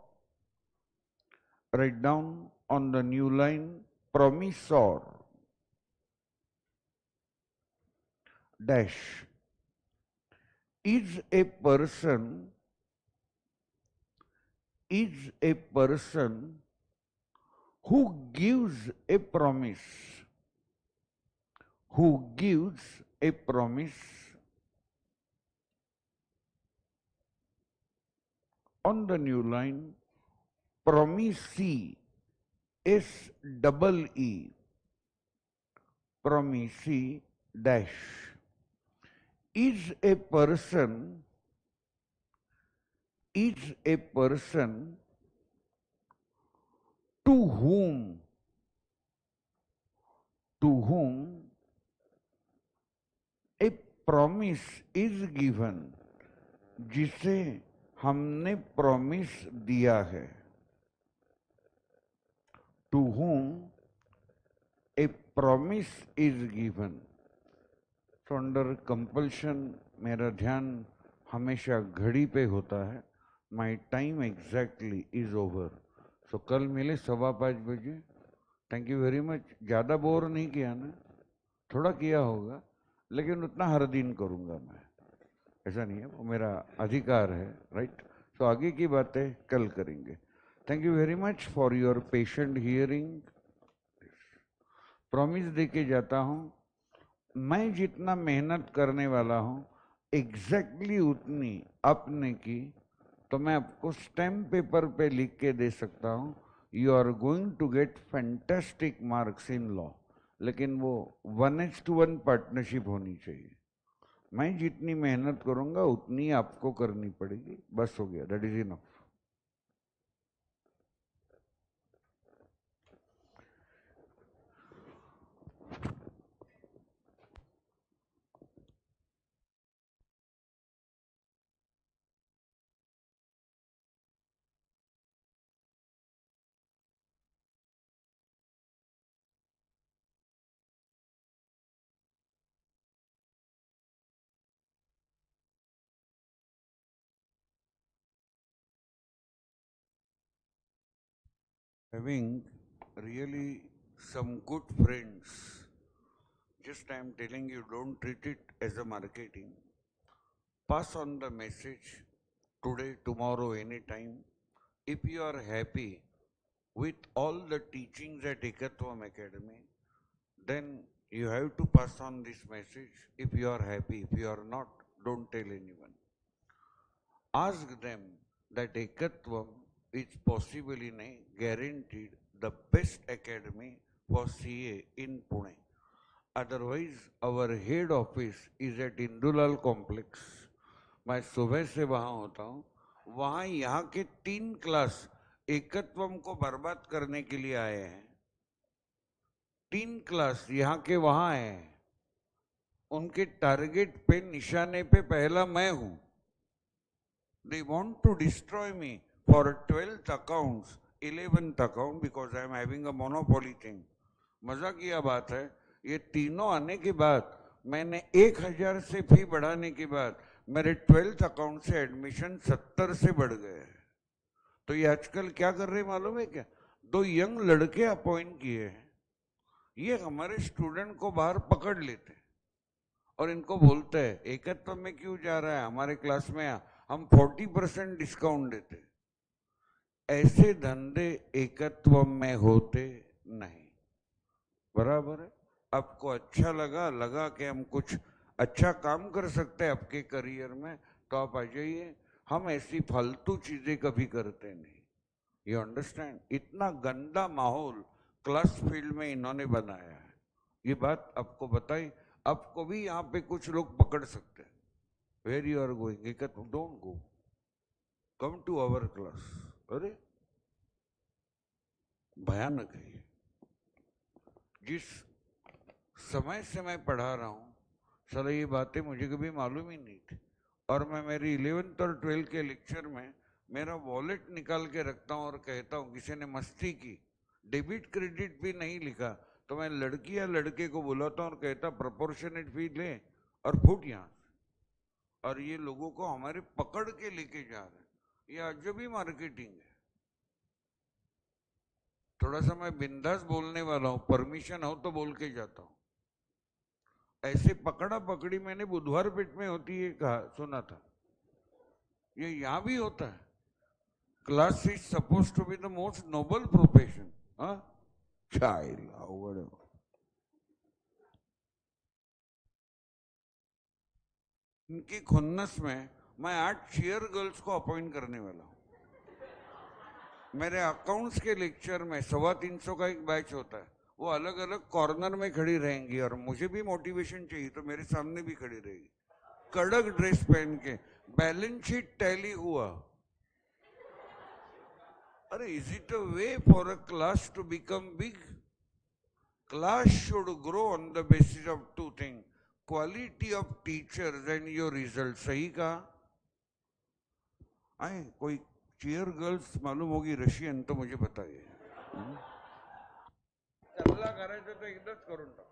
Write down on the new line, promisor dash is a person, is a person who gives a promise, who gives a promise on the new line, promisee, S double E, promisee dash is a person, is a person to whom, to whom a promise is given, जिसे हमने promise दिया है। To whom a promise is given. So under compulsion मेरा ध्यान हमेशा घड़ी पे होता है। My time exactly is over. So कल मिले 5:15 बजे। Thank you very much. ज़्यादा बोर नहीं किया ना, थोड़ा किया होगा, लेकिन उतना हर दिन करूँगा मैं, ऐसा नहीं है, वो मेरा अधिकार है, राइट। तो आगे की बातें कल करेंगे। Thank you very much for your patient hearing. Promise दे के जाता हूँ, मैं जितना मेहनत करने वाला हूँ एग्जैक्टली उतनी आपने की, तो मैं आपको स्टैम्प पेपर पे लिख के दे सकता हूँ, you are going to get fantastic marks in law. लेकिन वो 1:1 पार्टनरशिप होनी चाहिए। मैं जितनी मेहनत करूंगा उतनी आपको करनी पड़ेगी, बस हो गया, that is enough. Having really some good friends, just I am telling you, don't treat it as a marketing. Pass on the message today, tomorrow, anytime. If you are happy with all the teachings at Ekatvam Academy, then you have to pass on this message. If you are happy, if you are not, don't tell anyone. ask them that Ekatvam is possibly guaranteed the best academy for CA in Pune. Otherwise, our head office is at Indulal complex. मैं सुबह से वहां होता हूँ, वहां यहाँ के 3 class एकत्वम को बर्बाद करने के लिए आए हैं। 3 क्लास यहाँ के वहां हैं, उनके टारगेट पे निशाने पे पहला मैं हूं। They want to destroy me for 12th accounts, 11th account because I am having a monopoly thing. मजा की बात है, ये तीनों आने के बाद मैंने 1000 से फी बढ़ाने के बाद मेरे 12th अकाउंट से एडमिशन 70 से बढ़ गए। तो ये आजकल क्या कर रहे मालूम है क्या? 2 यंग लड़के अपॉइंट किए हैं, ये हमारे स्टूडेंट को बाहर पकड़ लेते और इनको बोलते हैं एकत्व में क्यों जा रहा है, हमारे क्लास में हम 40% डिस्काउंट देते। ऐसे धंधे एकत्व में होते नहीं, बराबर है। आपको अच्छा लगा कि हम कुछ अच्छा काम कर सकते हैं आपके करियर में, तो आप आ जाइए। हम ऐसी फालतू चीजें कभी करते नहीं। You understand? इतना गंदा माहौल क्लास फील्ड में इन्होंने बनाया है, ये बात आपको बताई। आपको भी यहाँ पे कुछ लोग पकड़ सकते हैं। Where you are going, don't go, come to our class. अरे भयानक है ये। जिस समय से मैं पढ़ा रहा हूँ, साला ये बातें मुझे कभी मालूम ही नहीं थी। और मैं मेरी 11th और 12th के लेक्चर में मेरा वॉलेट निकाल के रखता हूँ और कहता हूँ, किसी ने मस्ती की, डेबिट क्रेडिट भी नहीं लिखा, तो मैं लड़की या लड़के को बुलाता हूँ और कहता प्रोपोर्शनेट फी ले और फुट यहाँ से। और ये लोगों को हमारे पकड़ के लेके जा रहे हैं, ये अजब ही मार्केटिंग है। थोड़ा सा मैं बिंदास बोलने वाला हूँ, परमिशन हो तो बोल के जाता हूँ। ऐसे पकड़ा पकड़ी मैंने बुधवार पेट में होती है कहा सुना था, ये यहां भी होता है। Class is suppose to be the most noble profession. हाँ, चाइल्ड इनकी खुन्नस में मैं 8 चीयर गर्ल्स को अपॉइंट करने वाला हूं। मेरे अकाउंट्स के लेक्चर में 350 का एक बैच होता है, वो अलग अलग कॉर्नर में खड़ी रहेंगी और मुझे भी मोटिवेशन चाहिए तो मेरे सामने भी खड़ी रहेगी, कड़क ड्रेस पहन के। बैलेंस शीट टैली हुआ। अरे is it a way for a class to become big? Class should grow on the basis of 2 things, quality of teachers and your results। सही कहा? आए कोई चीयर गर्ल्स मालूम होगी रशियन तो मुझे बताइए। करला करायचं तर एकदाच करून टाक।